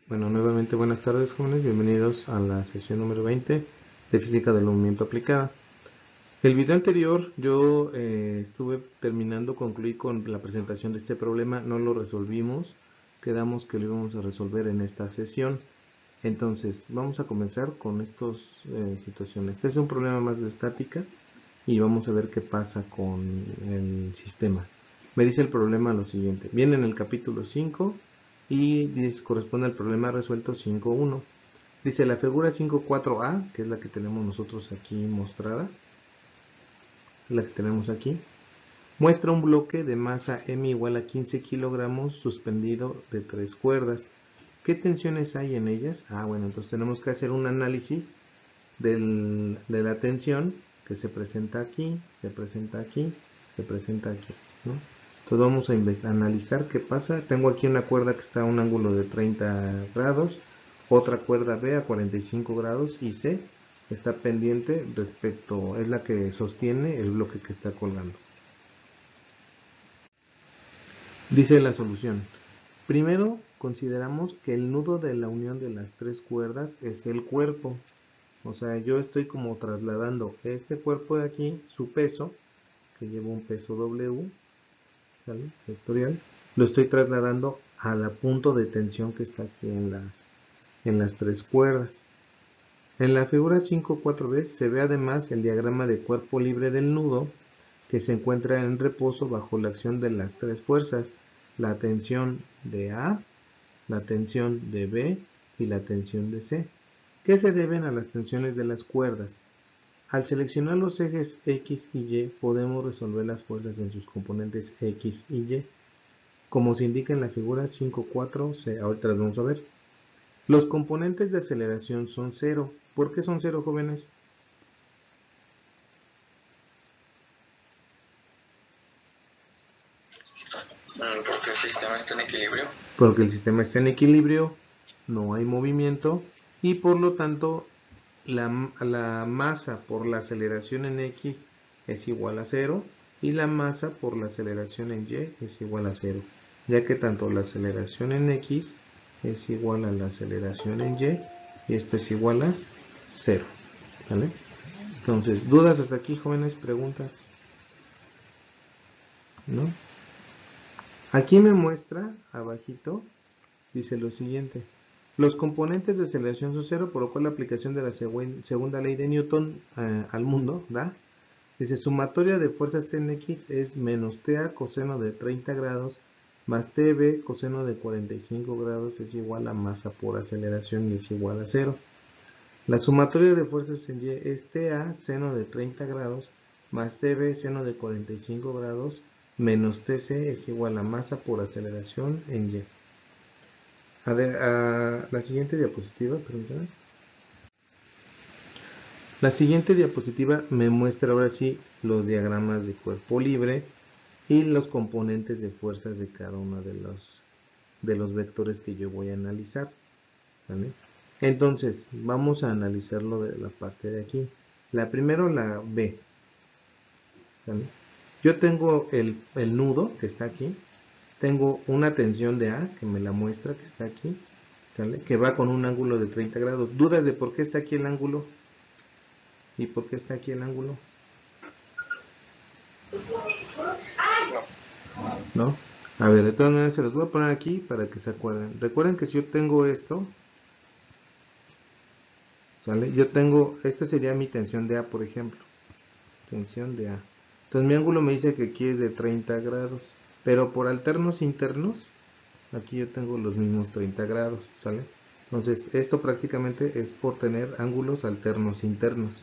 Bueno, nuevamente buenas tardes, jóvenes, bienvenidos a la sesión número 20 de Física del Movimiento Aplicada. El video anterior yo concluí con la presentación de este problema, no lo resolvimos, quedamos que lo íbamos a resolver en esta sesión. Entonces, vamos a comenzar con estas situaciones. Este es un problema más de estática y vamos a ver qué pasa con el sistema. Me dice el problema lo siguiente, viene en el capítulo 5 y corresponde al problema resuelto 5.1. Dice la figura 5.4a, que es la que tenemos nosotros aquí mostrada, la que tenemos aquí, muestra un bloque de masa m igual a 15 kilogramos suspendido de 3 cuerdas. ¿Qué tensiones hay en ellas? Bueno, entonces tenemos que hacer un análisis de la tensión que se presenta aquí, se presenta aquí, se presenta aquí, ¿no? Entonces vamos a analizar qué pasa. Tengo aquí una cuerda que está a un ángulo de 30 grados, otra cuerda B a 45 grados y C está pendiente respecto, es la que sostiene el bloque que está colgando. Dice la solución. Primero consideramos que el nudo de la unión de las tres cuerdas es el cuerpo. O sea, yo estoy como trasladando este cuerpo de aquí, su peso, que lleva un peso W, ¿sale? Vectorial, lo estoy trasladando al punto de tensión que está aquí en las tres cuerdas. En la figura 5.4b se ve además el diagrama de cuerpo libre del nudo que se encuentra en reposo bajo la acción de las tres fuerzas, la tensión de A, la tensión de B y la tensión de C, que se deben a las tensiones de las cuerdas. Al seleccionar los ejes X y Y podemos resolver las fuerzas en sus componentes X y Y, como se indica en la figura 5.4c. Ahorita las vamos a ver. Los componentes de aceleración son 0. ¿Por qué son 0, jóvenes? Porque el sistema está en equilibrio. Porque el sistema está en equilibrio, no hay movimiento y por lo tanto la masa por la aceleración en X es igual a 0 y la masa por la aceleración en Y es igual a 0, ya que tanto la aceleración en X es igual a la aceleración en Y y esto es igual a 0. ¿Vale? Entonces, ¿dudas hasta aquí, jóvenes? ¿Preguntas? ¿No? Aquí me muestra, abajito, dice lo siguiente. Los componentes de aceleración son 0, por lo cual la aplicación de la segunda ley de Newton al mundo da. Dice, sumatoria de fuerzas en X es menos TA coseno de 30 grados más TB coseno de 45 grados es igual a masa por aceleración y es igual a 0. La sumatoria de fuerzas en Y es TA seno de 30 grados más TB seno de 45 grados menos TC es igual a masa por aceleración en Y. A ver, la siguiente diapositiva, permítanme. La siguiente diapositiva me muestra ahora sí los diagramas de cuerpo libre y los componentes de fuerzas de cada uno de los vectores que yo voy a analizar, ¿vale? Entonces, vamos a analizarlo de la parte de aquí. Primero la B, ¿sale? Yo tengo el nudo que está aquí, tengo una tensión de A que me la muestra que está aquí, ¿sale? Que va con un ángulo de 30 grados. ¿Dudas de por qué está aquí el ángulo? ¿Y por qué está aquí el ángulo? ¿No? A ver, de todas maneras se los voy a poner aquí para que se acuerden. Recuerden que si yo tengo esto, ¿sale? Yo tengo, esta sería mi tensión de A, por ejemplo. Tensión de A. Entonces mi ángulo me dice que aquí es de 30 grados. Pero por alternos internos, aquí yo tengo los mismos 30 grados, ¿sale? Entonces esto prácticamente es por tener ángulos alternos internos.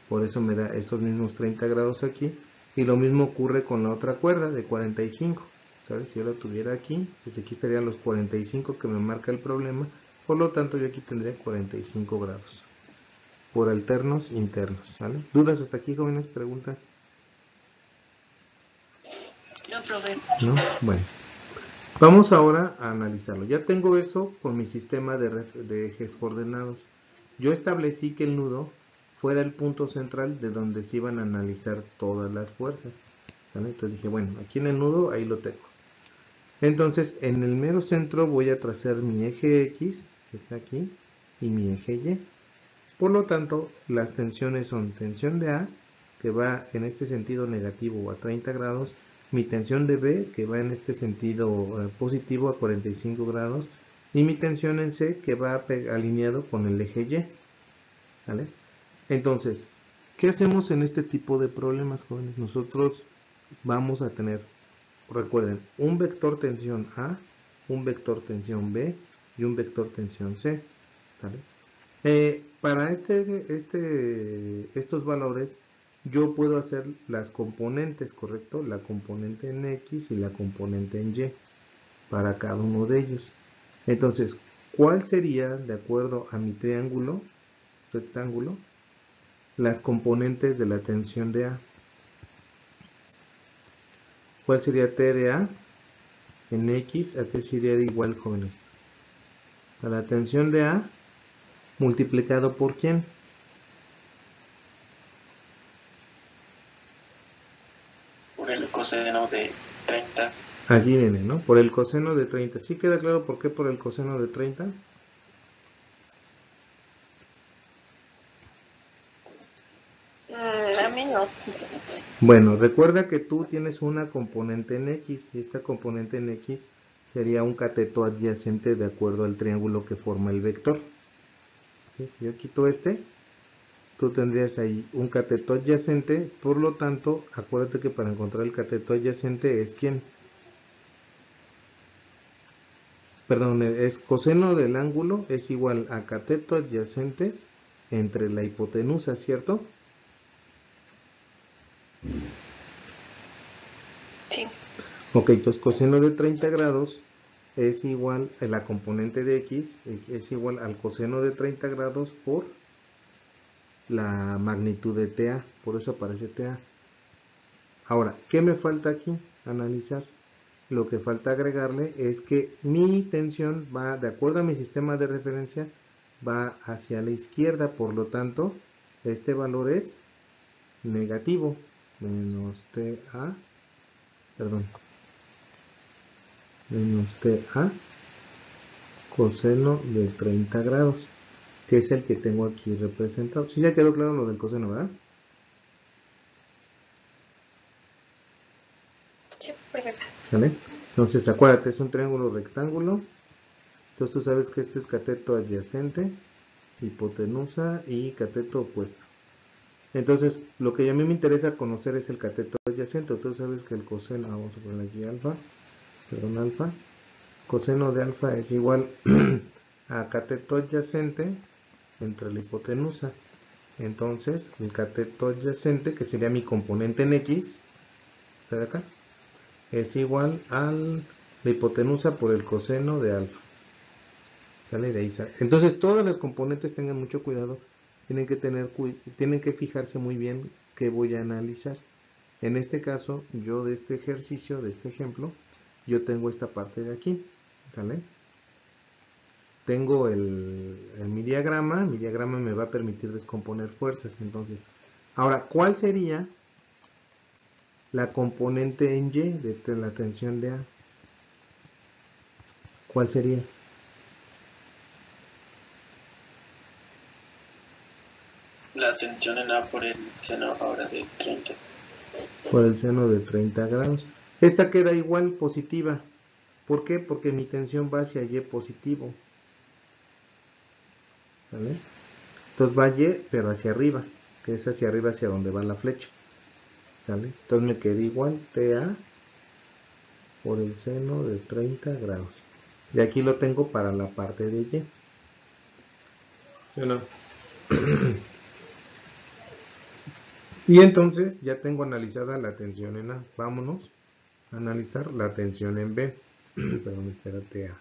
Por eso me da estos mismos 30 grados aquí. Y lo mismo ocurre con la otra cuerda de 45. ¿Sabes? Si yo la tuviera aquí, pues aquí estarían los 45 que me marca el problema. Por lo tanto, yo aquí tendría 45 grados. Por alternos internos. ¿Vale? ¿Dudas hasta aquí, jóvenes? ¿Preguntas? No, profe. ¿No? Bueno. Vamos ahora a analizarlo. Ya tengo eso con mi sistema de ejes coordenados. Yo establecí que el nudo fuera el punto central de donde se iban a analizar todas las fuerzas, ¿sale? Entonces dije, bueno, aquí en el nudo, ahí lo tengo. Entonces, en el mero centro voy a trazar mi eje X, que está aquí, y mi eje Y. Por lo tanto, las tensiones son tensión de A, que va en este sentido negativo a 30 grados, mi tensión de B, que va en este sentido positivo a 45 grados, y mi tensión en C, que va alineado con el eje Y. ¿Vale? Entonces, ¿qué hacemos en este tipo de problemas, jóvenes? Nosotros vamos a tener, recuerden, un vector tensión A, un vector tensión B y un vector tensión C. ¿Vale? Para estos valores, yo puedo hacer las componentes, ¿correcto? La componente en X y la componente en Y para cada uno de ellos. Entonces, ¿cuál sería, de acuerdo a mi triángulo, rectángulo, las componentes de la tensión de A? ¿Cuál sería T de A en X? ¿A qué sería igual, jóvenes? A la tensión de A multiplicado por ¿quién? Por el coseno de 30. Allí viene, ¿no? Por el coseno de 30. ¿Sí queda claro por qué por el coseno de 30? A mí no. Bueno, recuerda que tú tienes una componente en X y esta componente en X sería un cateto adyacente de acuerdo al triángulo que forma el vector. ¿Sí? Si yo quito este, tú tendrías ahí un cateto adyacente, por lo tanto, acuérdate que para encontrar el cateto adyacente es ¿quién? Perdón, es coseno del ángulo es igual a cateto adyacente entre la hipotenusa, ¿cierto? Sí. Ok, entonces coseno de 30 grados es igual a la componente de X, es igual al coseno de 30 grados por la magnitud de TA, por eso aparece TA. Ahora, ¿qué me falta aquí? Analizar. Lo que falta agregarle es que mi tensión va, de acuerdo a mi sistema de referencia, va hacia la izquierda, por lo tanto, este valor es negativo, menos TA, perdón, menos TA coseno de 30 grados, que es el que tengo aquí representado. ¿Sí ya quedó claro lo del coseno, verdad? Sí, perfecto. ¿Sale? Entonces, acuérdate, es un triángulo rectángulo. Entonces tú sabes que este es cateto adyacente, hipotenusa y cateto opuesto. Entonces, lo que a mí me interesa conocer es el cateto adyacente. Tú sabes que el coseno, vamos a poner aquí alfa, perdón, alfa. Coseno de alfa es igual a cateto adyacente entre la hipotenusa. Entonces, el cateto adyacente, que sería mi componente en X, está de acá, es igual a la hipotenusa por el coseno de alfa. ¿Sale? De ahí sale. Entonces, todas las componentes tengan mucho cuidado, tienen que fijarse muy bien qué voy a analizar. En este caso, yo de este ejercicio, de este ejemplo, yo tengo esta parte de aquí, ¿sale? Tengo mi diagrama me va a permitir descomponer fuerzas. Entonces, ahora, ¿cuál sería la componente en Y de la tensión de A? ¿Cuál sería? La tensión en A por el seno ahora de 30. Por el seno de 30 grados. Esta queda igual positiva. ¿Por qué? Porque mi tensión va hacia Y positivo. ¿Vale? Entonces va Y, pero hacia arriba, que es hacia arriba hacia donde va la flecha. ¿Vale? Entonces me queda igual TA por el seno de 30 grados. Y aquí lo tengo para la parte de Y. ¿Sí o no? Y entonces ya tengo analizada la tensión en A. Vámonos a analizar la tensión en B. Perdón, espérate A.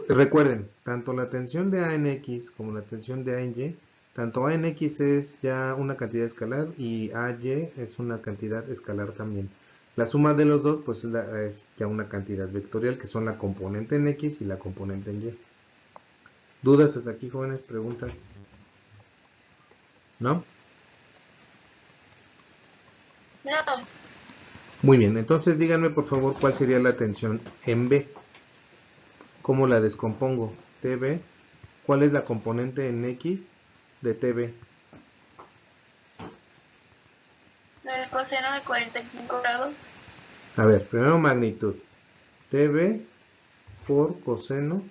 Recuerden, tanto la tensión de A en X como la tensión de A en Y, tanto A en X es ya una cantidad escalar y AY es una cantidad escalar también. La suma de los dos pues es ya una cantidad vectorial que son la componente en X y la componente en Y. ¿Dudas hasta aquí, jóvenes? ¿Preguntas? ¿No? No. Muy bien, entonces díganme por favor cuál sería la tensión en B. ¿Cómo la descompongo? TB, ¿cuál es la componente en X de TB? El coseno de 45 grados. A ver, primero magnitud. TB por coseno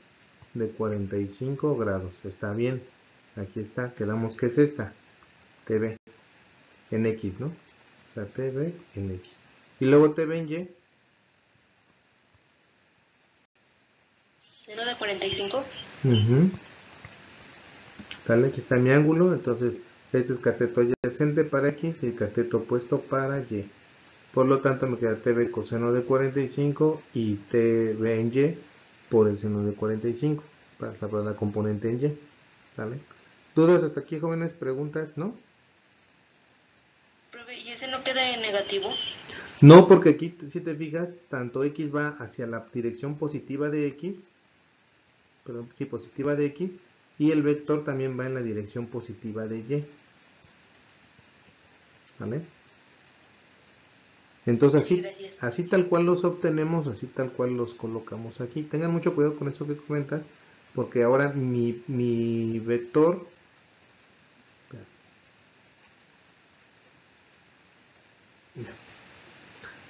de 45 grados. Está bien. Aquí está. Quedamos que es esta. TB en X, ¿no? O sea, TB en X. Y luego TB en Y. Seno de 45. Sale, aquí está mi ángulo. Entonces, este es cateto adyacente para X y el cateto opuesto para Y. Por lo tanto, me queda TB coseno de 45 y TB en Y por el seno de 45. Para saber la componente en Y. ¿Vale? ¿Dudas hasta aquí, jóvenes? ¿Preguntas? ¿No? Profe, ¿y ese no queda en negativo? No, porque aquí, si te fijas, tanto X va hacia la dirección positiva de X, perdón, sí, positiva de X, y el vector también va en la dirección positiva de Y. ¿Vale? Entonces Sí, así, gracias. así tal cual los obtenemos, así tal cual los colocamos aquí. Tengan mucho cuidado con eso que comentas, porque ahora mi vector,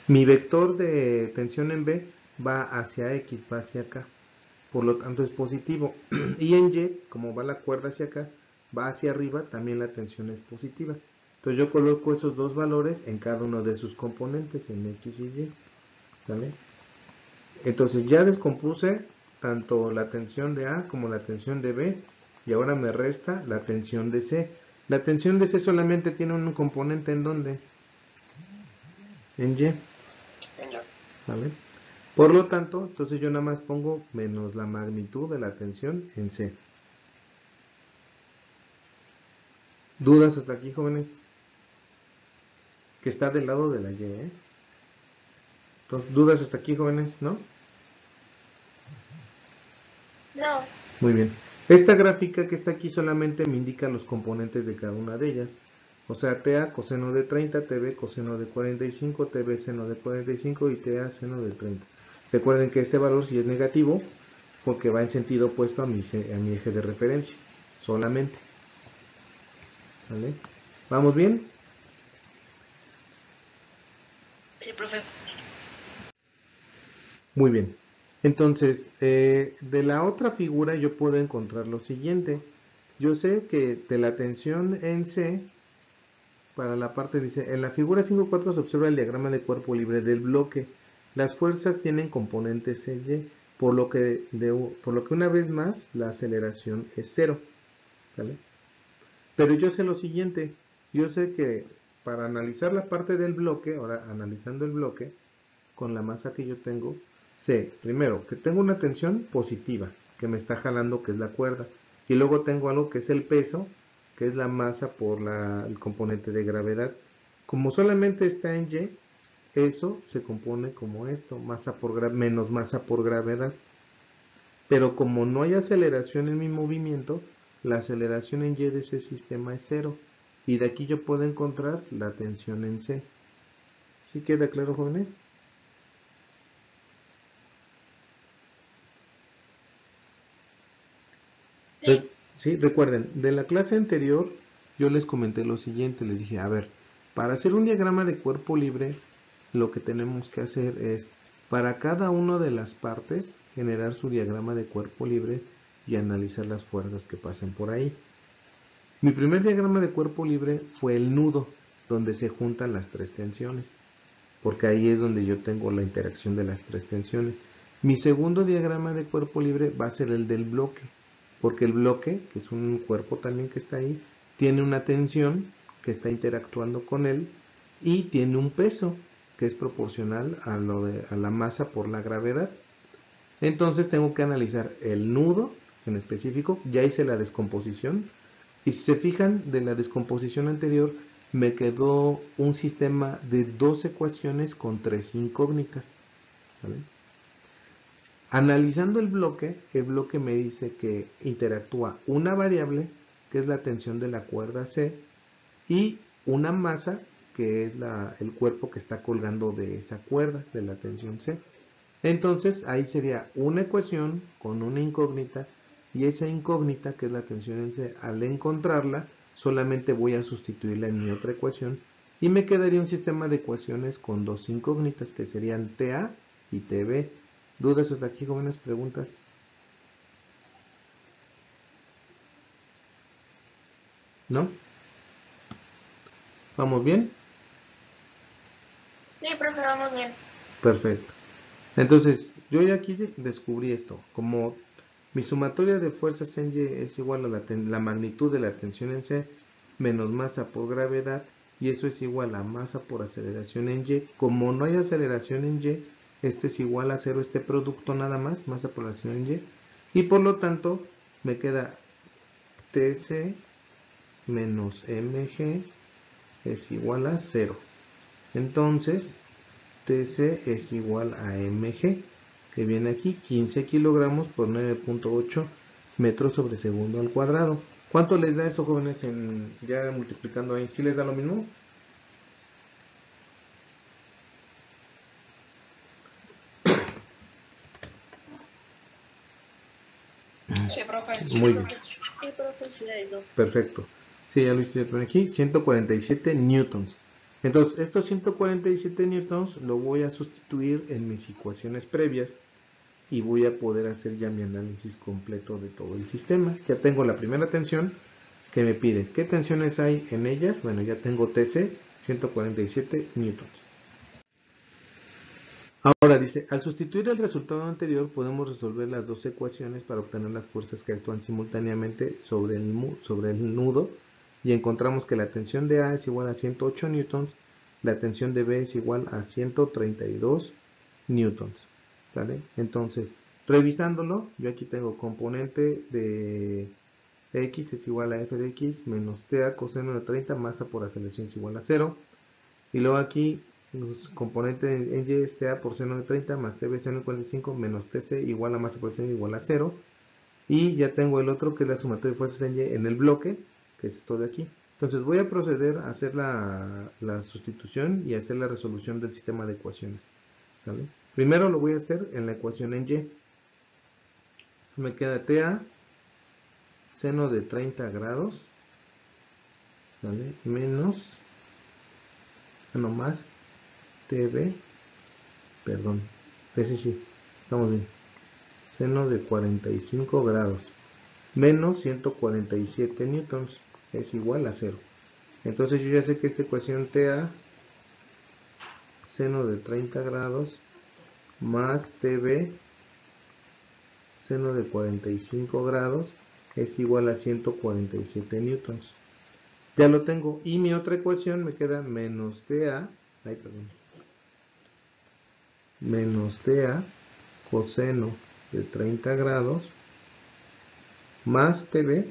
mi vector de tensión en B va hacia X, va hacia acá. Por lo tanto es positivo. Y en Y, como va la cuerda hacia acá, va hacia arriba, también la tensión es positiva. Entonces yo coloco esos dos valores en cada uno de sus componentes, en X y Y. ¿Sale? Entonces ya descompuse tanto la tensión de A como la tensión de B, y ahora me resta la tensión de C. La tensión de C solamente tiene un componente en donde, en Y. ¿Vale? Por lo tanto, entonces yo nada más pongo menos la magnitud de la tensión en C. ¿Dudas hasta aquí, jóvenes? Que está del lado de la Y, ¿eh? Entonces, ¿dudas hasta aquí, jóvenes? ¿No? No. Muy bien. Esta gráfica que está aquí solamente me indica los componentes de cada una de ellas. O sea, TA coseno de 30, TB coseno de 45, TB seno de 45 y TA seno de 30. Recuerden que este valor sí es negativo porque va en sentido opuesto a mi eje de referencia. Solamente. ¿Vale? ¿Vamos bien? Sí, profe. Muy bien. Entonces, de la otra figura yo puedo encontrar lo siguiente. Yo sé que de la tensión en C, para la parte dice, en la figura 5.4 se observa el diagrama de cuerpo libre del bloque. Las fuerzas tienen componentes Y, por lo que una vez más la aceleración es cero. ¿Vale? Pero yo sé lo siguiente, yo sé que para analizar la parte del bloque, ahora analizando el bloque, con la masa que yo tengo, sé primero que tengo una tensión positiva que me está jalando, que es la cuerda, y luego tengo algo que es el peso, que es la masa por el componente de gravedad. Como solamente está en Y, eso se compone como esto, masa por menos masa por gravedad. Pero como no hay aceleración en mi movimiento, la aceleración en Y de ese sistema es cero. Y de aquí yo puedo encontrar la tensión en C. ¿Sí queda claro, jóvenes? Sí. Sí, recuerden, de la clase anterior yo les comenté lo siguiente, les dije, a ver, para hacer un diagrama de cuerpo libre, lo que tenemos que hacer es, para cada una de las partes, generar su diagrama de cuerpo libre y analizar las fuerzas que pasen por ahí. Mi primer diagrama de cuerpo libre fue el nudo, donde se juntan las tres tensiones, porque ahí es donde yo tengo la interacción de las tres tensiones. Mi segundo diagrama de cuerpo libre va a ser el del bloque, porque el bloque, que es un cuerpo también que está ahí, tiene una tensión que está interactuando con él y tiene un peso que es proporcional a la masa por la gravedad. Entonces tengo que analizar el nudo en específico, ya hice la descomposición, y si se fijan de la descomposición anterior, me quedó un sistema de dos ecuaciones con tres incógnitas. ¿Vale? Analizando el bloque me dice que interactúa una variable, que es la tensión de la cuerda C, y una masa, que es el cuerpo que está colgando de esa cuerda de la tensión C. Entonces ahí sería una ecuación con una incógnita, y esa incógnita, que es la tensión en C, al encontrarla solamente voy a sustituirla en mi otra ecuación y me quedaría un sistema de ecuaciones con dos incógnitas que serían TA y TB. ¿Dudas hasta aquí, jóvenes? ¿Preguntas? ¿No? ¿Vamos bien? Sí, profe, vamos bien. Perfecto. Entonces, yo ya aquí descubrí esto. Como mi sumatoria de fuerzas en Y es igual a la magnitud de la tensión en C menos masa por gravedad, y eso es igual a masa por aceleración en Y. Como no hay aceleración en Y, esto es igual a cero, este producto nada más, masa por aceleración en Y. Y por lo tanto, me queda TC menos MG es igual a 0. Entonces, TC es igual a MG, que viene aquí 15 kilogramos por 9.8 metros sobre segundo al cuadrado. ¿Cuánto les da eso, jóvenes, ya multiplicando ahí? ¿Sí les da lo mismo? Sí, profe. Muy bien. Sí, profe, sí, eso. Perfecto. Sí, ya lo hice por aquí. 147 newtons. Entonces, estos 147 newtons lo voy a sustituir en mis ecuaciones previas y voy a poder hacer ya mi análisis completo de todo el sistema. Ya tengo la primera tensión que me pide. ¿Qué tensiones hay en ellas? Bueno, ya tengo TC, 147 newtons. Ahora dice, al sustituir el resultado anterior podemos resolver las dos ecuaciones para obtener las fuerzas que actúan simultáneamente sobre el nudo, y encontramos que la tensión de A es igual a 108 newtons, la tensión de B es igual a 132 newtons. ¿Vale? Entonces, revisándolo, yo aquí tengo componente de X es igual a f de X menos TA coseno de 30, masa por aceleración es igual a 0. Y luego aquí, componente en Y es TA por seno de 30 más TB seno de 45 menos TC igual a masa por aceleración igual a 0. Y ya tengo el otro que es la sumatoria de fuerzas en Y en el bloque, que es esto de aquí. Entonces voy a proceder a hacer la sustitución y hacer la resolución del sistema de ecuaciones. ¿Sale? Primero lo voy a hacer en la ecuación en Y. Me queda TA seno de 30 grados, ¿vale? Menos, más TB, perdón, sí, estamos bien, seno de 45 grados, menos 147 newtons, es igual a 0. Entonces yo ya sé que esta ecuación TA, seno de 30 grados, más TB, seno de 45 grados, es igual a 147 newtons. Ya lo tengo. Y mi otra ecuación me queda menos TA, menos TA coseno de 30 grados más TB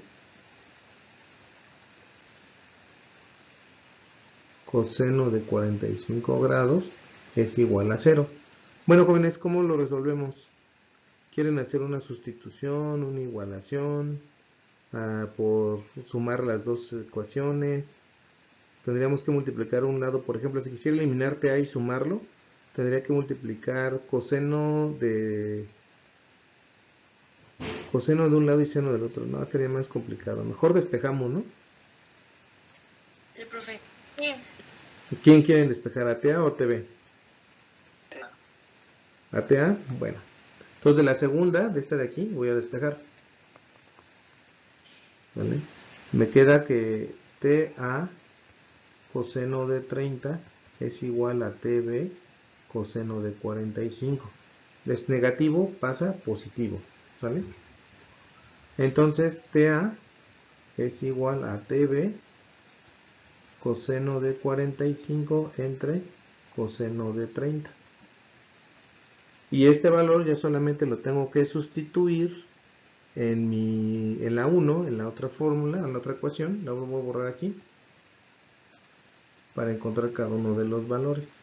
coseno de 45 grados es igual a 0. Bueno, jóvenes, ¿cómo lo resolvemos? ¿Quieren hacer una sustitución, una igualación, por sumar las dos ecuaciones? Tendríamos que multiplicar un lado, por ejemplo, si quisiera eliminar TA y sumarlo, tendría que multiplicar coseno de un lado y seno del otro. No, estaría más complicado. Mejor despejamos, ¿no? Sí, profe. Sí, ¿Quién quiere despejar, a TA o TB? TA. ¿A TA? Bueno. Entonces de la segunda, de esta de aquí, voy a despejar. ¿Vale? Me queda que TA coseno de 30 es igual a TB coseno de 45. Es negativo, pasa positivo. ¿Vale? Entonces TA es igual a TB coseno de 45 entre coseno de 30. Y este valor ya solamente lo tengo que sustituir en la 1, en la otra fórmula, en la otra ecuación. La voy a borrar aquí para encontrar cada uno de los valores.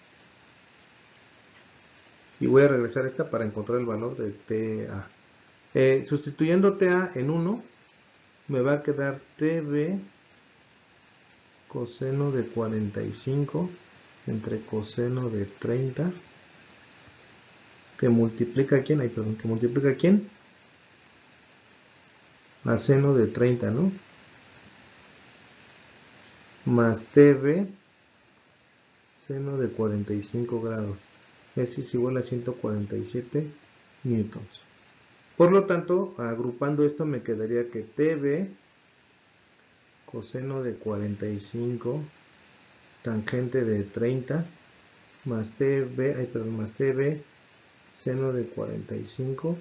Y voy a regresar a esta para encontrar el valor de TA. Sustituyendo TA en 1, me va a quedar TB coseno de 45 entre coseno de 30, que multiplica a quién, ay, perdón, que multiplica a quién, a seno de 30, ¿no? Más TV, seno de 45 grados. S es igual a 147 newtons. Por lo tanto, agrupando esto me quedaría que TV, coseno de 45, tangente de 30, más más TV, seno de 45,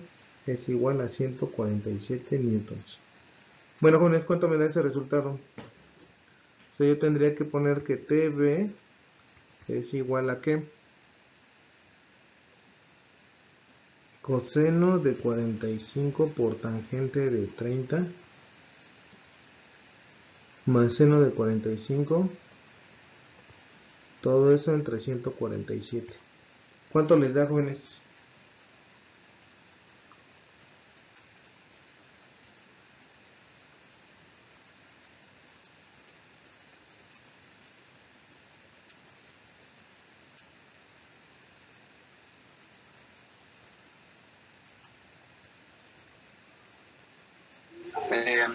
es igual a 147 newtons. Bueno, jóvenes, ¿cuánto me da ese resultado? O sea, yo tendría que poner que TV es igual a ¿qué? Coseno de 45 por tangente de 30 más seno de 45, todo eso entre 147. ¿Cuánto les da, jóvenes?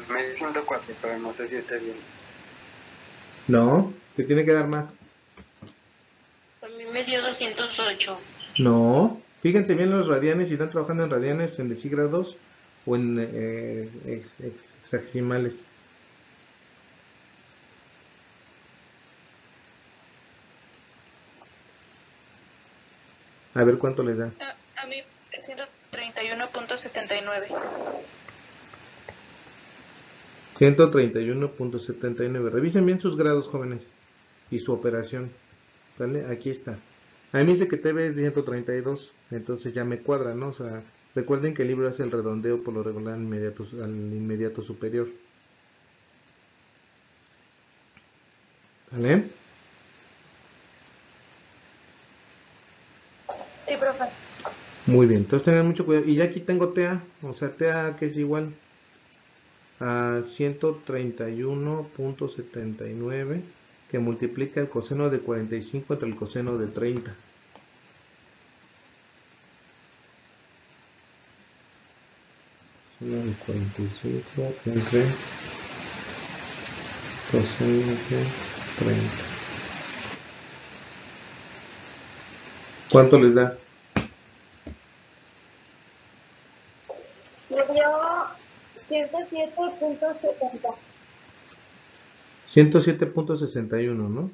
Me di 104, pero no sé si está bien. No, te tiene que dar más. A mí me dio 208. No, fíjense bien los radianes, si están trabajando en radianes en decígrados o en hexagesimales. A ver cuánto les da. A mí 131.79. 131.79. Revisen bien sus grados, jóvenes, y su operación. ¿Vale? Aquí está. A mí me dice que TV es de 132, entonces ya me cuadra, ¿no? O sea, recuerden que el libro hace el redondeo por lo regular al inmediato superior. ¿Vale? Sí, profe. Muy bien, entonces tengan mucho cuidado. Y ya aquí tengo TA, o sea, TA que es igual a 131.79, que multiplica el coseno de 45 entre el coseno de 30. Coseno de 45 entre coseno de 30. ¿Cuánto les da? Me dio 107.70. 107.61, ¿no?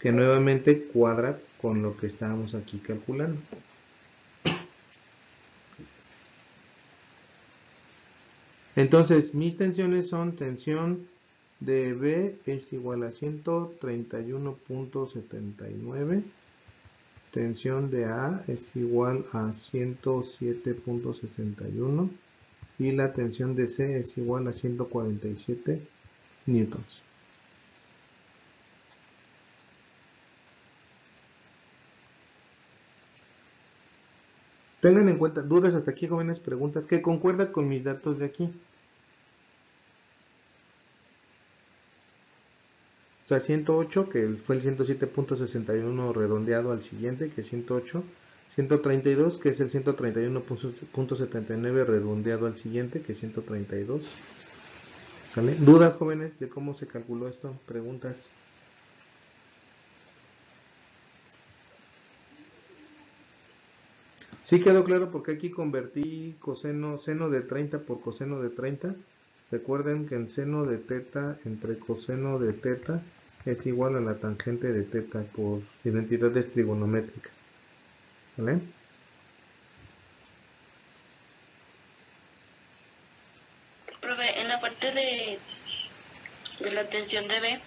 Que nuevamente cuadra con lo que estábamos aquí calculando. Entonces, mis tensiones son tensión de B es igual a 131.79, tensión de A es igual a 107.61 y la tensión de C es igual a 147 newtons. Tengan en cuenta, dudas hasta aquí, jóvenes, preguntas que concuerdan con mis datos de aquí. O sea, 108, que fue el 107.61 redondeado al siguiente, que es 108. 132, que es el 131.79 redondeado al siguiente, que es 132. ¿Vale? ¿Dudas, jóvenes, de cómo se calculó esto? ¿Preguntas? Sí quedó claro porque aquí convertí seno de 30 por coseno de 30. Recuerden que el seno de teta entre coseno de teta es igual a la tangente de teta por identidades trigonométricas. ¿Vale? Profe, en la parte de la tensión de B,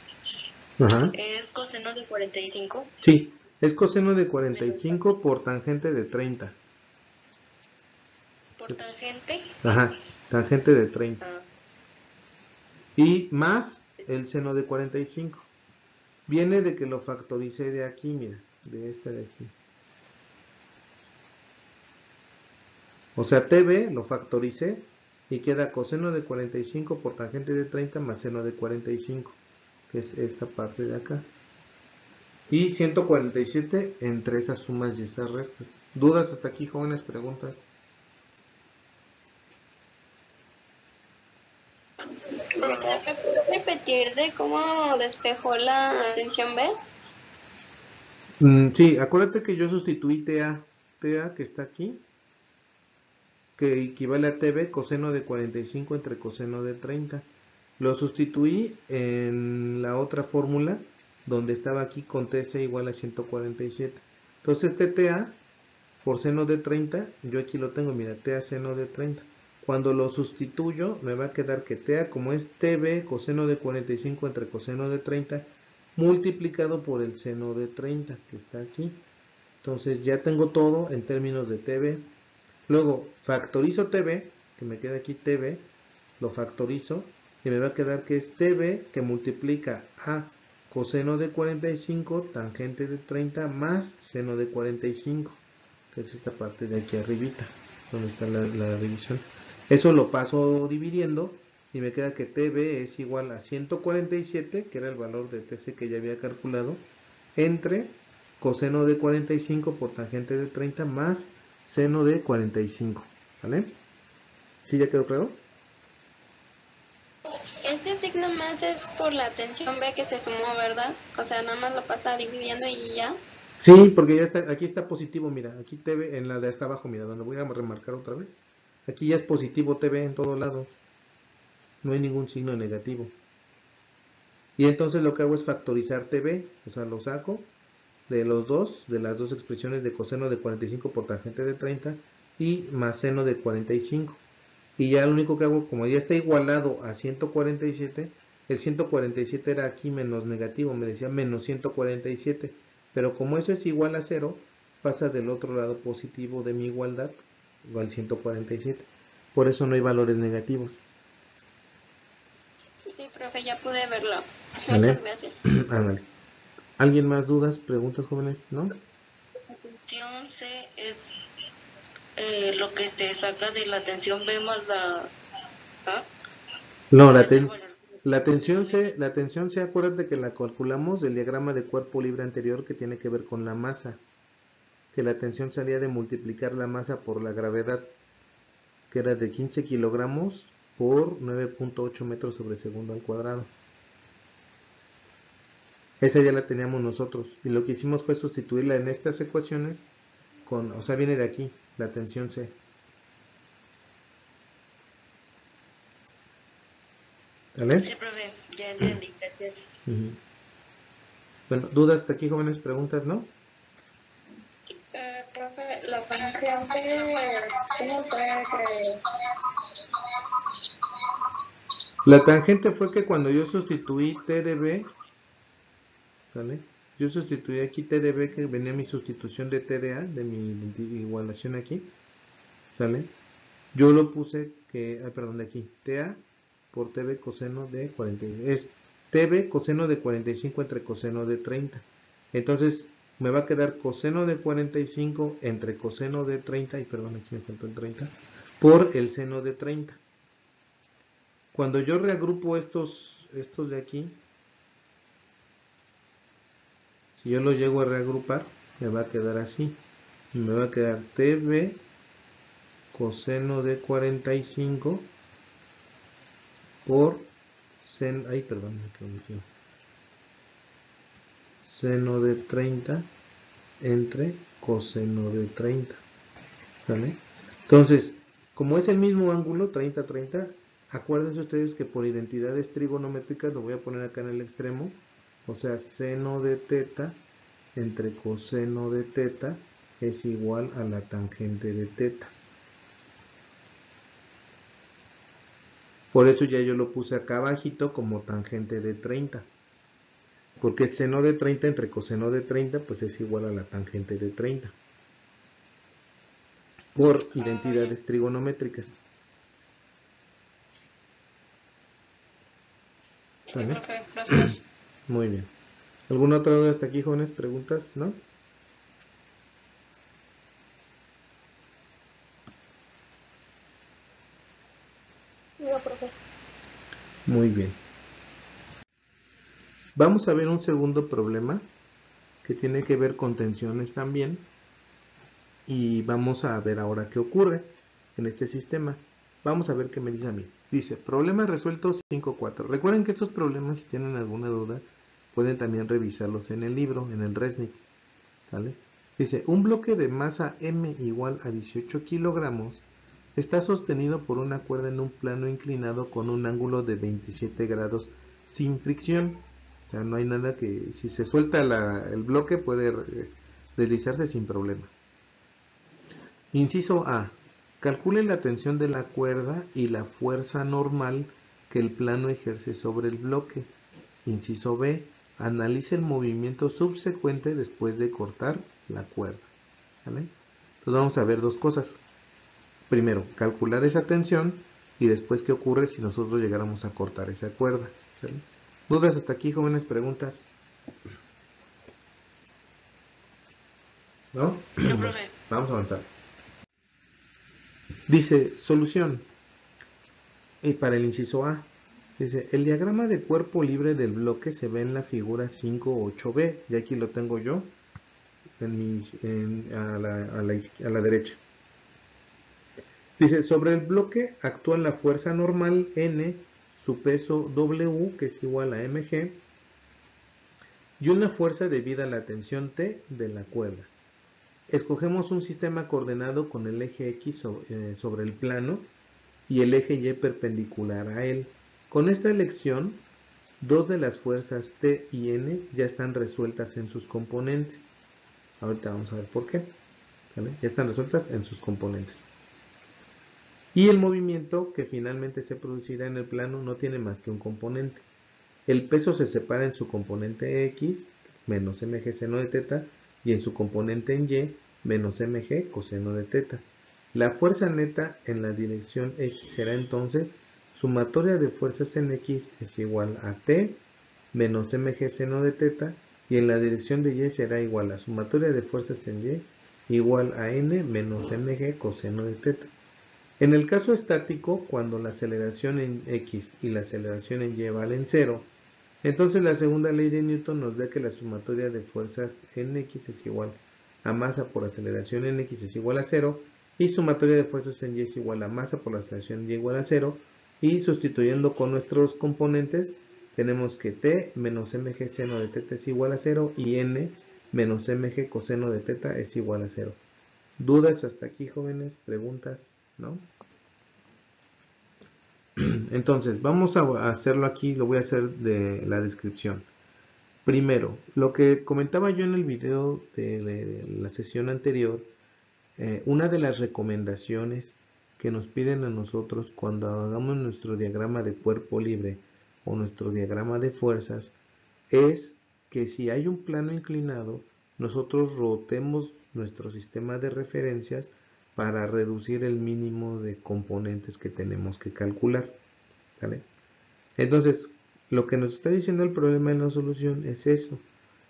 Ajá. es coseno de 45. Sí, es coseno de 45 por tangente de 30. Por tangente. Ajá, tangente de 30. Ah, Y más el seno de 45. Viene de que lo factoricé de aquí, mira, de este de aquí. O sea, TV lo factoricé y queda coseno de 45 por tangente de 30 más seno de 45, que es esta parte de acá. Y 147 entre esas sumas y esas restas. ¿Dudas hasta aquí, jóvenes? ¿Preguntas? ¿Usted me puede repetir de cómo despejó la tensión B? Sí, acuérdate que yo sustituí TA que está aquí, que equivale a TB, coseno de 45 entre coseno de 30. Lo sustituí en la otra fórmula, donde estaba aquí con TC igual a 147. Entonces TA por seno de 30, yo aquí lo tengo, mira, TA seno de 30. Cuando lo sustituyo, me va a quedar que TA, como es TB coseno de 45 entre coseno de 30, multiplicado por el seno de 30, que está aquí. Entonces ya tengo todo en términos de TB. Luego factorizo TB, que me queda aquí TB, lo factorizo y me va a quedar que es TB que multiplica a coseno de 45 tangente de 30 más seno de 45, que es esta parte de aquí arribita, donde está la división. Eso lo paso dividiendo y me queda que TB es igual a 147, que era el valor de TC que ya había calculado, entre coseno de 45 por tangente de 30 más seno de 45, ¿vale? ¿Sí ya quedó claro? Ese signo más es por la tensión B que se sumó, ¿verdad? O sea, nada más lo pasa dividiendo y ya. Sí, porque ya está, aquí está positivo, mira, aquí TV en la de hasta abajo, mira, donde voy a remarcar otra vez. Aquí ya es positivo TV en todos lados, no hay ningún signo negativo. Y entonces lo que hago es factorizar TV, o sea, lo saco de los dos, de las dos expresiones de coseno de 45 por tangente de 30 y más seno de 45. Y ya lo único que hago, como ya está igualado a 147, el 147 era aquí menos negativo, me decía menos 147, pero como eso es igual a 0, pasa del otro lado positivo de mi igualdad, al 147. Por eso no hay valores negativos. Sí, profe, ya pude verlo. ¿Vale? Muchas gracias. Ándale. ¿Alguien más dudas, preguntas, jóvenes? ¿No? La tensión C es lo que se saca de la tensión B más la A. No, ¿O es el valor la tensión positivo? C, acuérdate que la calculamos del diagrama de cuerpo libre anterior que tiene que ver con la masa. Que la tensión salía de multiplicar la masa por la gravedad, que era de 15 kilogramos por 9.8 metros sobre segundo al cuadrado. Esa ya la teníamos nosotros, y lo que hicimos fue sustituirla en estas ecuaciones con, o sea, viene de aquí, la tensión C. ¿Vale? Sí, profe, ya entendí, gracias. Bueno, ¿dudas hasta aquí, jóvenes? ¿Preguntas, no? Profe, la tangente, ¿cómo fue que...? La tangente fue que cuando yo sustituí T de B, ¿vale? Yo sustituí aquí T de B, que venía mi sustitución de T de A, de mi igualación aquí, ¿sale? Yo lo puse que, perdón, de aquí, TA por TB coseno de 40, es TB coseno de 45 entre coseno de 30. Entonces me va a quedar coseno de 45 entre coseno de 30, y perdón, aquí me faltó el 30, por el seno de 30. Cuando yo reagrupo estos de aquí, si yo los llego a reagrupar, me va a quedar así. Me va a quedar TB coseno de 45 por seno de 30 entre coseno de 30, ¿vale? Entonces, como es el mismo ángulo, 30-30, acuérdense ustedes que por identidades trigonométricas, lo voy a poner acá en el extremo, o sea, seno de teta entre coseno de teta es igual a la tangente de teta. Por eso ya yo lo puse acá abajito como tangente de 30. Porque seno de 30 entre coseno de 30 pues es igual a la tangente de 30. Por identidades trigonométricas. Sí, ¿Vale? profe, gracias. Muy bien. ¿Alguna otra duda hasta aquí, jóvenes? ¿Preguntas? ¿No? No, profe. Muy bien. Vamos a ver un segundo problema que tiene que ver con tensiones también. Y vamos a ver ahora qué ocurre en este sistema. Vamos a ver qué me dice a mí. Dice, problema resuelto 5.4. Recuerden que estos problemas, si tienen alguna duda, pueden también revisarlos en el libro, en el RESNIT. ¿Vale? Dice, un bloque de masa M igual a 18 kilogramos está sostenido por una cuerda en un plano inclinado con un ángulo de 27 grados sin fricción. O sea, no hay nada que, si se suelta el bloque, puede deslizarse sin problema. Inciso A. Calcule la tensión de la cuerda y la fuerza normal que el plano ejerce sobre el bloque. Inciso B. Analice el movimiento subsecuente después de cortar la cuerda. ¿Vale? Entonces vamos a ver dos cosas. Primero, calcular esa tensión y después qué ocurre si nosotros llegáramos a cortar esa cuerda. ¿Sale? ¿Dudas hasta aquí, jóvenes? ¿Preguntas? ¿No? No, Bueno, profe. vamos a avanzar. Dice, solución. Y para el inciso A, dice, el diagrama de cuerpo libre del bloque se ve en la figura 5.8b, y aquí lo tengo yo a la derecha. Dice, sobre el bloque actúa la fuerza normal N, su peso W, que es igual a mg, y una fuerza debida a la tensión T de la cuerda. Escogemos un sistema coordenado con el eje X sobre el plano y el eje Y perpendicular a él. Con esta elección, dos de las fuerzas T y N ya están resueltas en sus componentes. Ahorita vamos a ver por qué. ¿Vale? Ya están resueltas en sus componentes. Y el movimiento que finalmente se producirá en el plano no tiene más que un componente. El peso se separa en su componente X, menos mg seno de teta, y en su componente en Y, menos mg coseno de teta. La fuerza neta en la dirección X será entonces sumatoria de fuerzas en X es igual a T menos mg seno de teta, y en la dirección de Y será igual a sumatoria de fuerzas en Y igual a N menos mg coseno de teta. En el caso estático, cuando la aceleración en X y la aceleración en Y valen 0, entonces la segunda ley de Newton nos da que la sumatoria de fuerzas en X es igual a masa por aceleración en X es igual a 0, y sumatoria de fuerzas en Y es igual a masa por la aceleración en Y igual a 0, y sustituyendo con nuestros componentes, tenemos que T menos mg seno de teta es igual a 0 y N menos mg coseno de teta es igual a 0. ¿Dudas hasta aquí, jóvenes? ¿Preguntas? ¿No? Entonces, vamos a hacerlo aquí, lo voy a hacer de la descripción. Primero, lo que comentaba yo en el video de la sesión anterior, una de las recomendaciones que nos piden a nosotros cuando hagamos nuestro diagrama de cuerpo libre o nuestro diagrama de fuerzas es que si hay un plano inclinado, nosotros rotemos nuestro sistema de referencias para reducir el mínimo de componentes que tenemos que calcular. ¿Vale? Entonces, lo que nos está diciendo el problema en la solución es eso.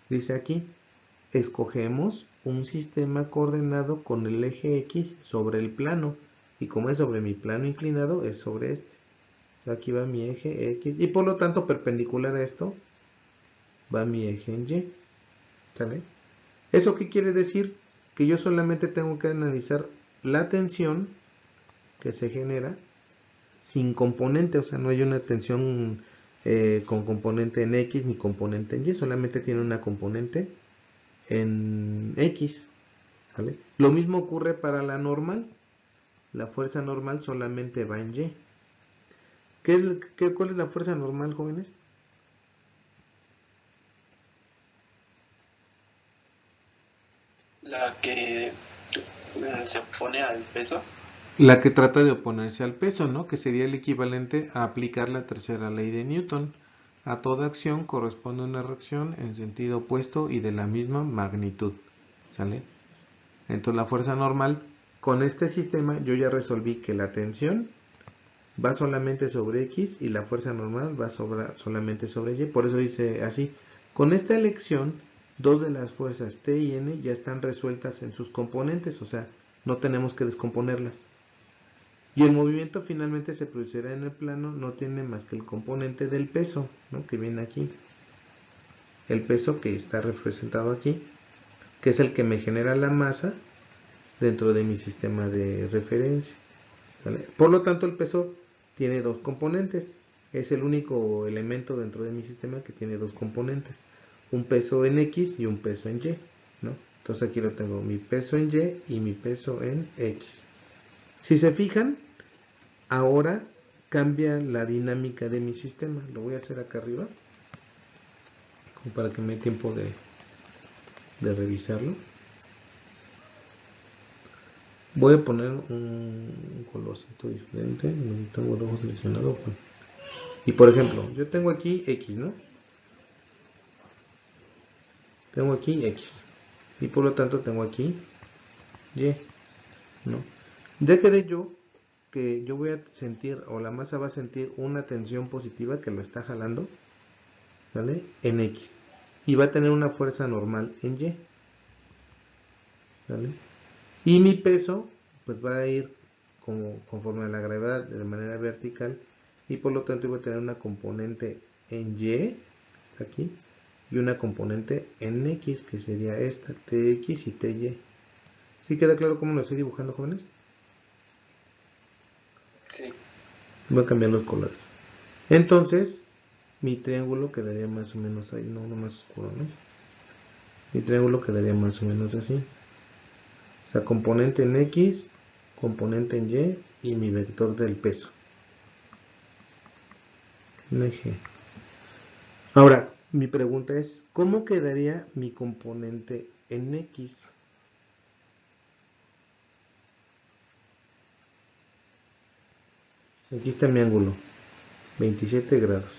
Dice aquí, escogemos un sistema coordenado con el eje X sobre el plano. Y como es sobre mi plano inclinado, es sobre este. Aquí va mi eje X. Y por lo tanto, perpendicular a esto, va mi eje en Y. ¿Sale? ¿Eso qué quiere decir? Que yo solamente tengo que analizar la tensión que se genera sin componente, o sea, no hay una tensión con componente en X ni componente en Y, solamente tiene una componente en X. ¿Vale? Lo mismo ocurre para la normal, la fuerza normal solamente va en Y. ¿Cuál es la fuerza normal, jóvenes? La que se opone al peso. La que trata de oponerse al peso, ¿no? Que sería el equivalente a aplicar la tercera ley de Newton. A toda acción corresponde una reacción en sentido opuesto y de la misma magnitud. ¿Sale? Entonces la fuerza normal, con este sistema yo ya resolví que la tensión va solamente sobre X y la fuerza normal va solamente sobre Y. Por eso dice así. Con esta elección, dos de las fuerzas T y N ya están resueltas en sus componentes, o sea, no tenemos que descomponerlas. Y el movimiento finalmente se producirá en el plano, no tiene más que el componente del peso, ¿no? Que viene aquí. El peso que está representado aquí, que es el que me genera la masa dentro de mi sistema de referencia, ¿vale? Por lo tanto, el peso tiene dos componentes. Es el único elemento dentro de mi sistema que tiene dos componentes. Un peso en X y un peso en Y, ¿no? Entonces aquí lo tengo, mi peso en Y y mi peso en X. Si se fijan, ahora cambia la dinámica de mi sistema. Lo voy a hacer acá arriba, como para que me dé tiempo de revisarlo. Voy a poner un colorcito diferente. No tengo el ojo seleccionado. Y por ejemplo, yo tengo aquí X, ¿no? Tengo aquí X. Y por lo tanto tengo aquí Y, ¿no? Ya quedé yo que yo voy a sentir, o la masa va a sentir una tensión positiva que lo está jalando, ¿vale? En X. Y va a tener una fuerza normal en Y, ¿vale? Y mi peso, pues va a ir como conforme a la gravedad de manera vertical, y por lo tanto voy a tener una componente en Y, está aquí, y una componente en X, que sería esta, TX y TY. ¿Sí queda claro cómo lo estoy dibujando, jóvenes? Sí. Voy a cambiar los colores. Entonces, mi triángulo quedaría más o menos ahí, no más oscuro, ¿no? Mi triángulo quedaría más o menos así. O sea, componente en X, componente en Y y mi vector del peso. MG. Ahora, mi pregunta es, ¿cómo quedaría mi componente en X? Aquí está mi ángulo, 27 grados.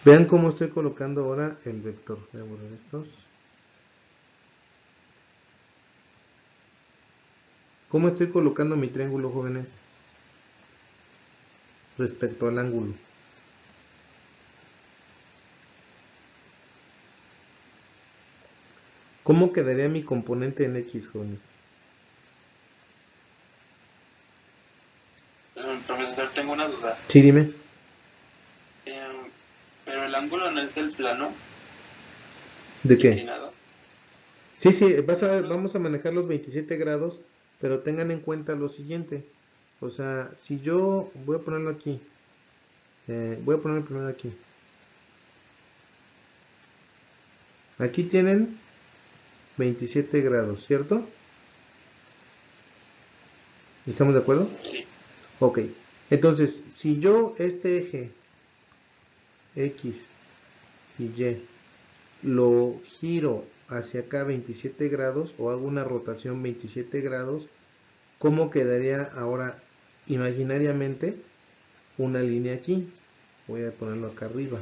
Vean cómo estoy colocando ahora el vector. Voy a borrar estos. ¿Cómo estoy colocando mi triángulo, jóvenes? Respecto al ángulo. ¿Cómo quedaría mi componente en X, jóvenes? Profesor, tengo una duda. Sí, dime. Pero el ángulo no es del plano ¿De qué? inclinado. Sí, vamos a manejar los 27 grados, pero tengan en cuenta lo siguiente. O sea, si yo voy a ponerlo aquí, voy a ponerlo primero aquí. Aquí tienen 27 grados, ¿cierto? ¿Estamos de acuerdo? Sí. Ok. Entonces, si yo este eje X y Y lo giro hacia acá 27 grados o hago una rotación 27 grados, ¿cómo quedaría ahora imaginariamente una línea aquí? Voy a ponerlo acá arriba.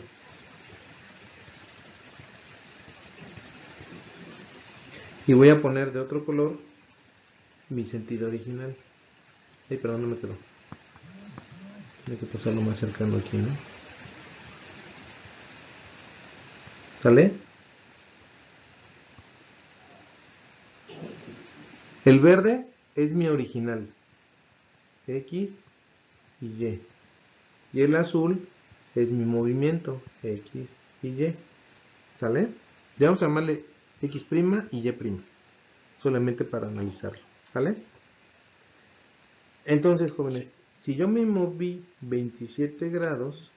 Y voy a poner de otro color mi sentido original. Ay, perdón, no me quedó. Hay que pasarlo más cercano aquí, ¿no? ¿Sale? El verde es mi original. X y Y. Y el azul es mi movimiento. X y Y. ¿Sale? Ya vamos a llamarle X' y Y'. Solamente para analizarlo. ¿Sale? Entonces, jóvenes, si yo me moví 27 grados,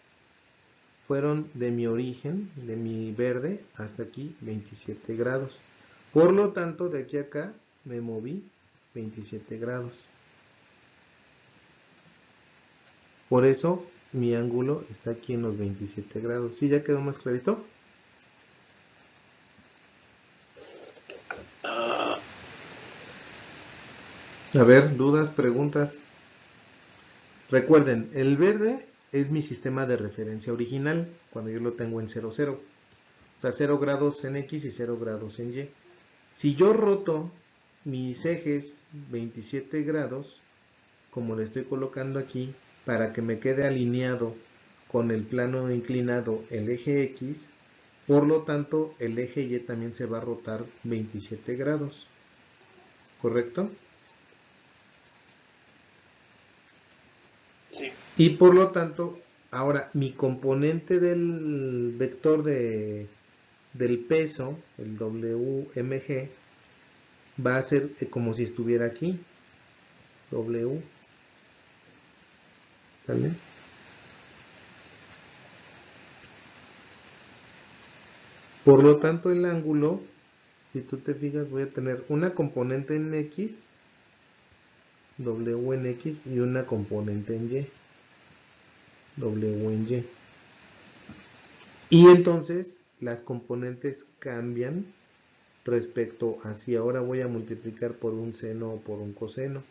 fueron de mi origen, de mi verde, hasta aquí 27 grados. Por lo tanto, de aquí a acá me moví 27 grados. Por eso mi ángulo está aquí en los 27 grados. ¿Sí ya quedó más clarito? A ver, dudas, preguntas. Recuerden, el verde es mi sistema de referencia original, cuando yo lo tengo en 0, 0. O sea, 0 grados en X y 0 grados en Y. Si yo roto mis ejes 27 grados, como le estoy colocando aquí, para que me quede alineado con el plano inclinado el eje X, Por lo tanto, el eje Y también se va a rotar 27 grados. ¿Correcto? Sí. Y por lo tanto, ahora mi componente del vector del peso, el WMG, va a ser como si estuviera aquí. W. ¿Sale? Por lo tanto, el ángulo, si tú te fijas, voy a tener una componente en X, W en X, y una componente en Y, W en Y. Y entonces las componentes cambian respecto a si ahora voy a multiplicar por un seno o por un coseno.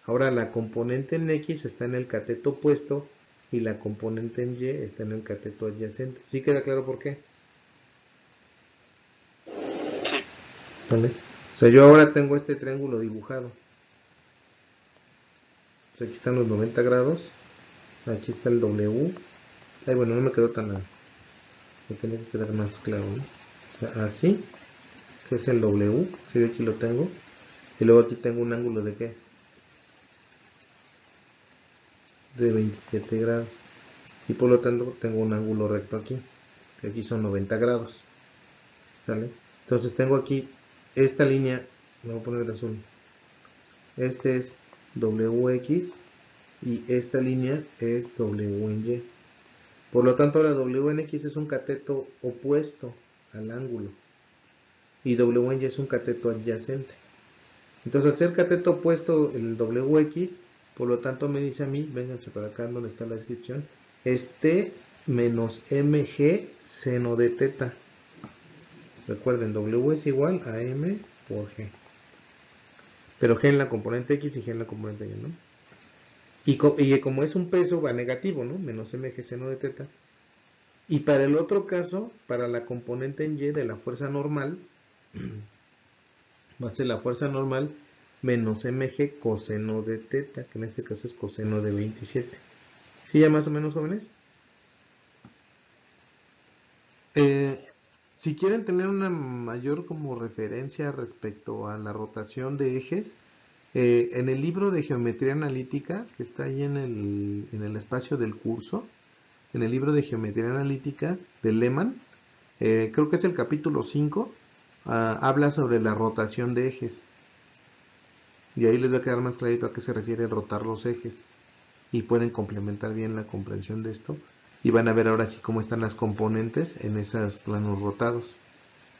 Ahora la componente en X está en el cateto opuesto y la componente en Y está en el cateto adyacente. ¿Sí queda claro por qué? Sí. ¿Vale? O sea, yo ahora tengo este triángulo dibujado. O sea, aquí están los 90 grados. Aquí está el W. Ay, bueno, no me quedó tan nada. Me tiene que quedar más claro, ¿no? O sea, así, que es el W. Si yo aquí lo tengo. Y luego aquí tengo un ángulo de ¿qué? De 27 grados. Y por lo tanto tengo un ángulo recto aquí. Que aquí son 90 grados. ¿Sale? Entonces tengo aquí esta línea. Me voy a poner de azul. Este es WX. Y esta línea es W en Y. Por lo tanto, la W en X es un cateto opuesto al ángulo. Y W en Y es un cateto adyacente. Entonces, al ser cateto opuesto el WX, por lo tanto me dice a mí, vénganse para acá donde está la descripción, es T menos MG seno de teta. Recuerden, W es igual a M por G. Pero G en la componente X y G en la componente Y, ¿no? Y como es un peso, va negativo, ¿no? Menos MG seno de teta. Y para el otro caso, para la componente en Y de la fuerza normal, va a ser la fuerza normal menos mg coseno de teta, que en este caso es coseno de 27. ¿Sí ya más o menos, jóvenes? Si quieren tener una mayor como referencia respecto a la rotación de ejes, en el libro de geometría analítica, que está ahí en el espacio del curso, en el libro de geometría analítica de Lehmann, creo que es el capítulo 5, habla sobre la rotación de ejes. Y ahí les va a quedar más clarito a qué se refiere rotar los ejes. Y pueden complementar bien la comprensión de esto. Y van a ver ahora sí cómo están las componentes en esos planos rotados.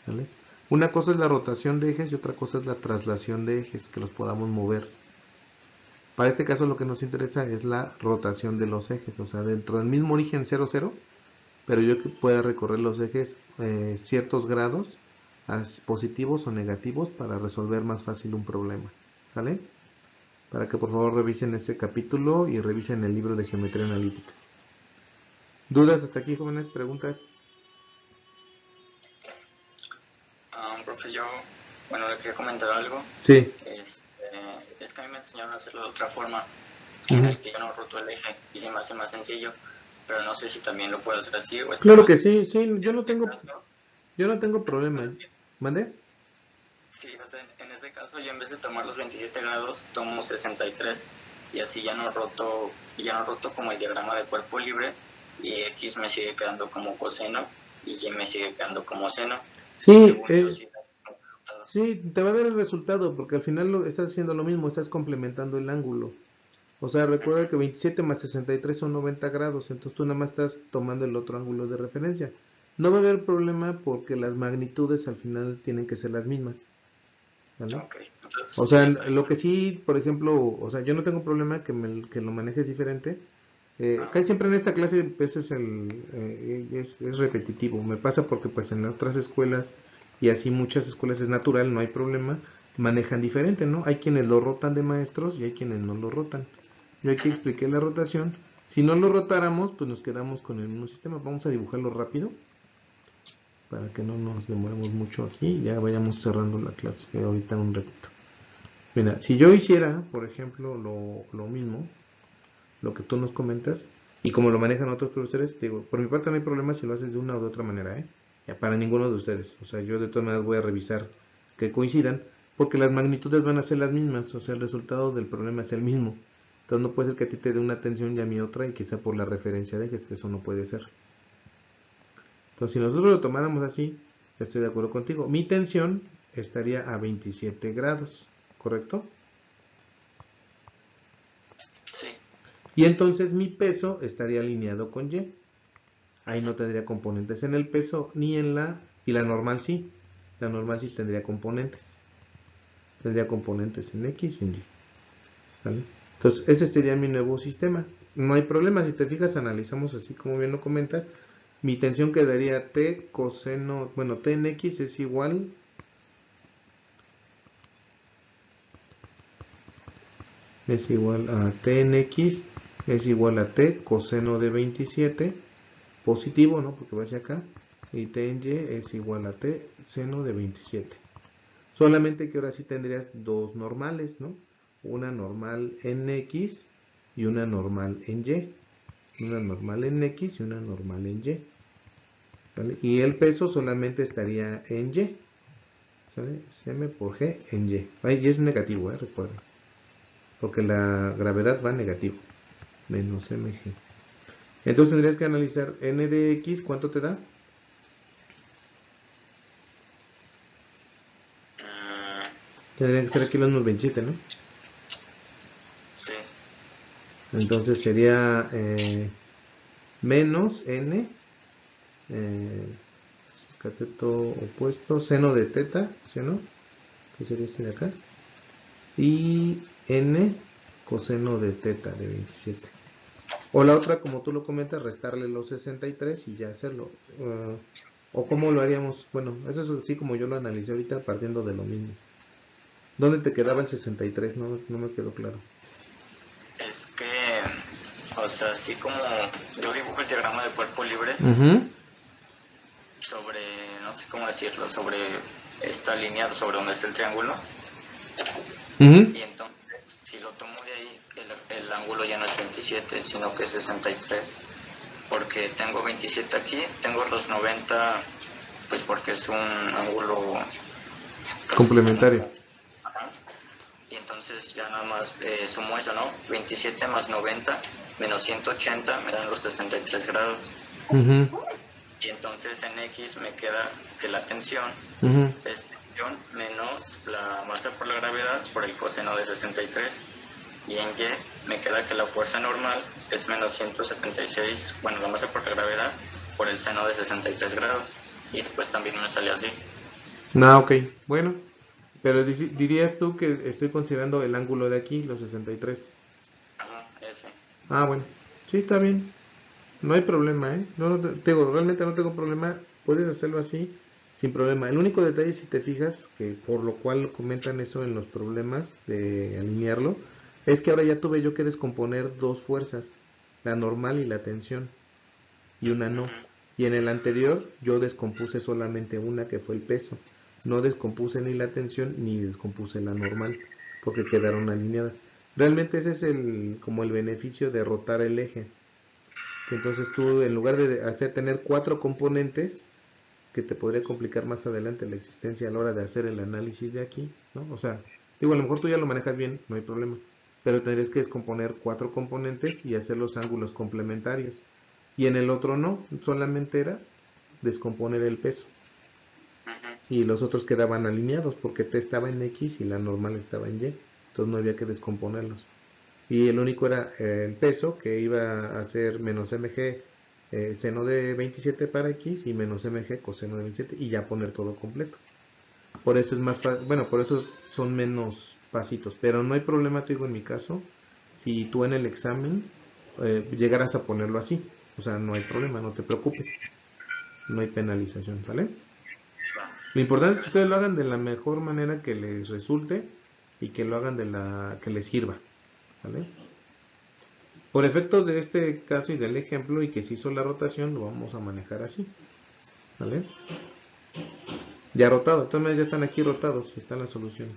¿Vale? Una cosa es la rotación de ejes y otra cosa es la traslación de ejes, que los podamos mover. Para este caso lo que nos interesa es la rotación de los ejes, o sea, dentro del mismo origen 0, 0, pero yo que pueda recorrer los ejes ciertos grados, positivos o negativos, para resolver más fácil un problema. ¿Vale? Para que por favor revisen ese capítulo y revisen el libro de geometría analítica. ¿Dudas hasta aquí, jóvenes? ¿Preguntas? Profe, yo, bueno, le quería comentar algo. Sí. Es que a mí me enseñaron a hacerlo de otra forma, en el que yo no roto el eje y se me hace más sencillo, pero no sé si también lo puedo hacer así o Claro que sí, sí, yo no tengo problema. ¿Mande? Sí, o sea, en ese caso yo en vez de tomar los 27 grados tomo 63 y así ya no roto como el diagrama de cuerpo libre y X me sigue quedando como coseno y Y me sigue quedando como seno. Sí, sí, te va a dar el resultado porque al final estás haciendo lo mismo, estás complementando el ángulo. O sea, recuerda que 27 más 63 son 90 grados, entonces tú nada más estás tomando el otro ángulo de referencia. No va a haber problema porque las magnitudes al final tienen que ser las mismas. ¿Vale? Okay. Entonces, o sea, sí, lo que sí, por ejemplo, o sea, yo no tengo problema que lo manejes diferente. Casi siempre en esta clase pues, es repetitivo. Me pasa porque pues en las otras escuelas y así muchas escuelas es natural, no hay problema. Manejan diferente, ¿no? Hay quienes lo rotan de maestros y hay quienes no lo rotan. Yo aquí expliqué la rotación. Si no lo rotáramos, pues nos quedamos con el mismo sistema. Vamos a dibujarlo rápido para que no nos demoremos mucho aquí y ya vayamos cerrando la clase ahorita en un ratito. Mira, si yo hiciera, por ejemplo, lo mismo, lo que tú nos comentas, y como lo manejan otros profesores, te digo, por mi parte no hay problema si lo haces de una o de otra manera, ¿eh? para ninguno de ustedes. O sea, yo de todas maneras voy a revisar que coincidan, porque las magnitudes van a ser las mismas, o sea, el resultado del problema es el mismo. Entonces no puede ser que a ti te dé una tensión y a mí otra, y quizá por la referencia de ejes, que eso no puede ser. Entonces, si nosotros lo tomáramos así, estoy de acuerdo contigo. Mi tensión estaría a 27 grados, ¿correcto? Sí. Y entonces mi peso estaría alineado con Y. Ahí no tendría componentes en el peso ni en la... Y la normal sí. La normal sí tendría componentes. Tendría componentes en X y en Y. ¿Vale? Entonces, ese sería mi nuevo sistema. No hay problema. Si te fijas, analizamos así como bien lo comentas. Mi tensión quedaría T coseno... Bueno, T en X es igual... Es igual a T en X es igual a T coseno de 27 positivo, ¿no? Porque va hacia acá. Y T en Y es igual a T seno de 27. Solamente que ahora sí tendrías dos normales, ¿no? Una normal en X y una normal en Y. Una normal en X y una normal en Y. ¿Vale? Y el peso solamente estaría en Y. ¿Sale? M por G en Y. Y es negativo, recuerden. Porque la gravedad va negativo. Menos mg. Entonces tendrías que analizar n de x, ¿cuánto te da? Tendría que ser aquí los 27, ¿no? Sí. Entonces sería menos n, cateto opuesto, seno de teta, ¿sí o no? Que sería este de acá. Y n coseno de teta de 27. O la otra, como tú lo comentas, restarle los 63 y ya hacerlo. O cómo lo haríamos. Bueno, eso es así como yo lo analicé ahorita partiendo de lo mismo. ¿Dónde te quedaba el 63? No me quedó claro. Es que, o sea, así como yo dibujo el diagrama de cuerpo libre, sobre, no sé cómo decirlo, sobre esta línea, sobre donde está el triángulo. Y entonces, si lo tomo de ahí, el ángulo ya no es 27, sino que es 63. Porque tengo 27 aquí, tengo los 90, pues porque es un ángulo pues, complementario. Ajá. Y entonces ya nada más sumo eso, ¿no? 27 más 90 menos 180 me dan los 63 grados. Y entonces en X me queda que la tensión es tensión menos la masa por la gravedad por el coseno de 63. Y en Y me queda que la fuerza normal es menos 176, bueno, la masa por la gravedad por el seno de 63 grados. Y después también me sale así. Ok, bueno. Pero dirías tú que estoy considerando el ángulo de aquí, los 63. Ajá, ese. Bueno. Sí, está bien. No hay problema, ¿eh? Realmente no tengo problema. Puedes hacerlo así, sin problema. El único detalle, si te fijas, que por lo cual comentan eso en los problemas de alinearlo, es que ahora ya tuve yo que descomponer dos fuerzas, la normal y la tensión, y una no. Y en el anterior yo descompuse solamente una, que fue el peso. No descompuse ni la tensión ni descompuse la normal, porque quedaron alineadas. Realmente ese es como el beneficio de rotar el eje. Que entonces tú, en lugar de tener 4 componentes, que te podría complicar más adelante la existencia a la hora de hacer el análisis de aquí, ¿no? O sea, digo, a lo mejor tú ya lo manejas bien, no hay problema, pero tendrías que descomponer 4 componentes y hacer los ángulos complementarios. Y en el otro no, solamente era descomponer el peso. Y los otros quedaban alineados porque T estaba en X y la normal estaba en Y. Entonces no había que descomponerlos. Y el único era el peso, que iba a ser menos mg seno de 27 para X y menos mg coseno de 27 y ya poner todo completo. Por eso es más fácil, bueno, por eso son menos pasitos, pero no hay problema, te digo, en mi caso, si tú en el examen llegaras a ponerlo así, o sea, no hay problema, no te preocupes, no hay penalización, ¿sale? Lo importante es que ustedes lo hagan de la mejor manera que les resulte y que lo hagan de la que les sirva, ¿vale? Por efectos de este caso y del ejemplo y que se hizo la rotación, lo vamos a manejar así, ¿vale? Ya rotado, entonces ya están aquí rotados, están las soluciones.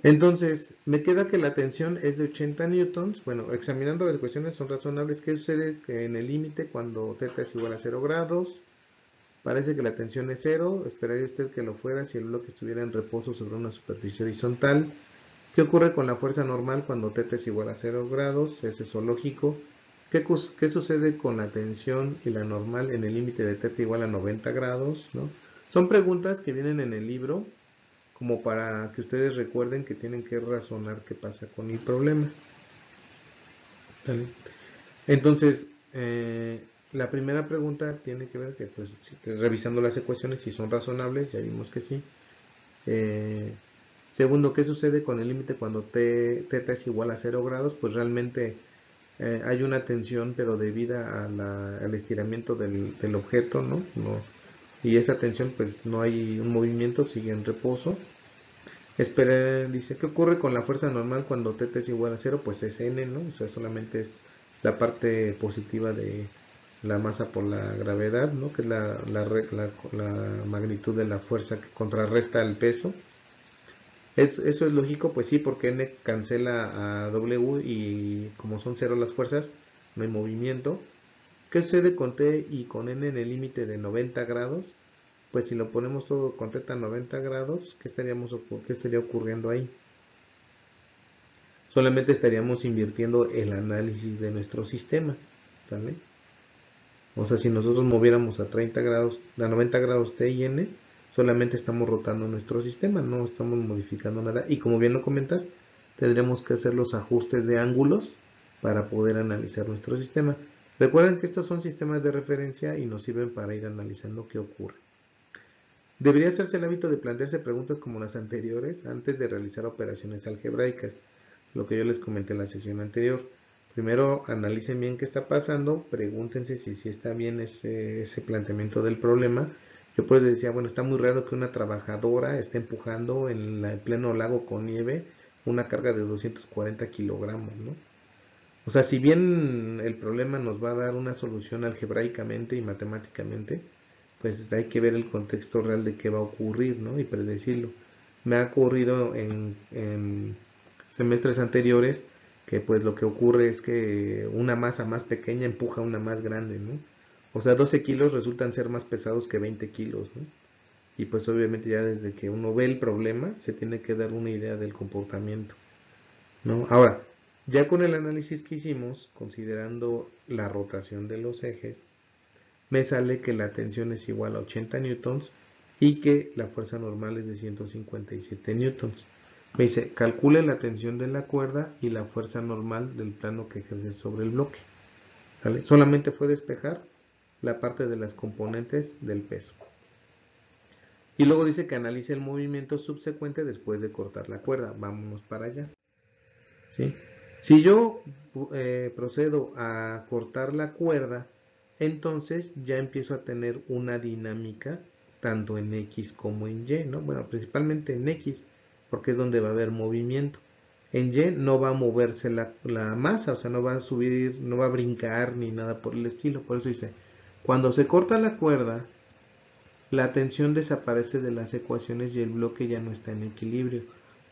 Entonces, me queda que la tensión es de 80 newtons. Bueno, examinando las ecuaciones son razonables. ¿Qué sucede en el límite cuando θ es igual a 0 grados? Parece que la tensión es 0. Esperaría usted que lo fuera si el bloque estuviera en reposo sobre una superficie horizontal. ¿Qué ocurre con la fuerza normal cuando θ es igual a 0 grados? Es eso lógico. ¿Qué sucede con la tensión y la normal en el límite de θ igual a 90 grados? ¿No? Son preguntas que vienen en el libro como para que ustedes recuerden que tienen que razonar qué pasa con el problema. ¿Vale? Entonces, la primera pregunta tiene que ver que, pues, revisando las ecuaciones, si son razonables, ya vimos que sí. Segundo, ¿qué sucede con el límite cuando θ es igual a 0 grados? Pues realmente hay una tensión, pero debida al estiramiento del objeto, ¿no? Y esa tensión, pues no hay un movimiento, sigue en reposo. Espera, dice, ¿qué ocurre con la fuerza normal cuando θ es igual a 0? Pues es n, ¿no? O sea, solamente es la parte positiva de la masa por la gravedad, ¿no? Que es la magnitud de la fuerza que contrarresta el peso. ¿Eso es lógico? Pues sí, porque n cancela a w y como son 0 las fuerzas, no hay movimiento. ¿Qué sucede con t y con n en el límite de 90 grados? Pues si lo ponemos todo con θ a 90 grados, ¿qué estaría ocurriendo ahí? Solamente estaríamos invirtiendo el análisis de nuestro sistema, ¿sale? O sea, si nosotros moviéramos a 30 grados, a 90 grados t y n, solamente estamos rotando nuestro sistema, no estamos modificando nada. Y como bien lo comentas, tendremos que hacer los ajustes de ángulos para poder analizar nuestro sistema. Recuerden que estos son sistemas de referencia y nos sirven para ir analizando qué ocurre. Debería hacerse el hábito de plantearse preguntas como las anteriores antes de realizar operaciones algebraicas, lo que yo les comenté en la sesión anterior. Primero analicen bien qué está pasando, pregúntense si está bien ese planteamiento del problema. Yo por eso decía, bueno, está muy raro que una trabajadora esté empujando en el pleno lago con nieve una carga de 240 kilogramos, ¿no? O sea, si bien el problema nos va a dar una solución algebraicamente y matemáticamente, pues hay que ver el contexto real de qué va a ocurrir, ¿no? Y predecirlo. Me ha ocurrido en semestres anteriores que pues lo que ocurre es que una masa más pequeña empuja a una más grande, ¿no? O sea, 12 kilos resultan ser más pesados que 20 kilos, ¿no? Y pues obviamente ya desde que uno ve el problema se tiene que dar una idea del comportamiento, ¿no? Ahora, ya con el análisis que hicimos, considerando la rotación de los ejes, me sale que la tensión es igual a 80 newtons y que la fuerza normal es de 157 newtons. Me dice, calcule la tensión de la cuerda y la fuerza normal del plano que ejerce sobre el bloque. ¿Sale? Solamente fue despejar la parte de las componentes del peso. Y luego dice que analice el movimiento subsecuente después de cortar la cuerda. Vámonos para allá. ¿Sí? Si yo procedo a cortar la cuerda, entonces ya empiezo a tener una dinámica tanto en X como en Y, ¿no? Bueno, principalmente en X, porque es donde va a haber movimiento. En Y no va a moverse la masa, o sea, no va a subir, no va a brincar ni nada por el estilo. Por eso dice, cuando se corta la cuerda, la tensión desaparece de las ecuaciones y el bloque ya no está en equilibrio.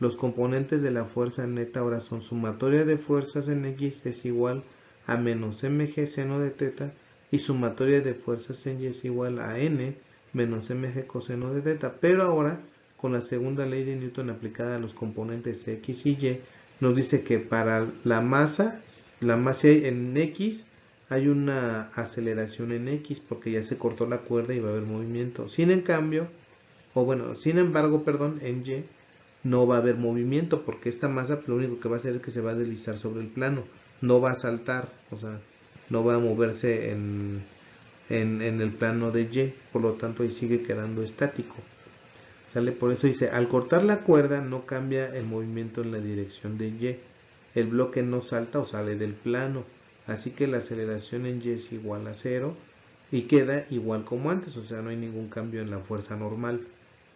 Los componentes de la fuerza neta ahora son sumatoria de fuerzas en X es igual a menos mg seno de θ y sumatoria de fuerzas en Y es igual a n menos mg coseno de θ. Pero ahora, con la segunda ley de Newton aplicada a los componentes X y Y, nos dice que para la masa en X hay una aceleración en X porque ya se cortó la cuerda y va a haber movimiento. Sin embargo, en Y no va a haber movimiento porque esta masa lo único que va a hacer es que se va a deslizar sobre el plano, no va a saltar, o sea, no va a moverse en el plano de Y, por lo tanto ahí sigue quedando estático. ¿Sale? Por eso dice, al cortar la cuerda no cambia el movimiento en la dirección de Y, el bloque no salta o sale del plano, así que la aceleración en Y es igual a 0 y queda igual como antes, o sea, no hay ningún cambio en la fuerza normal.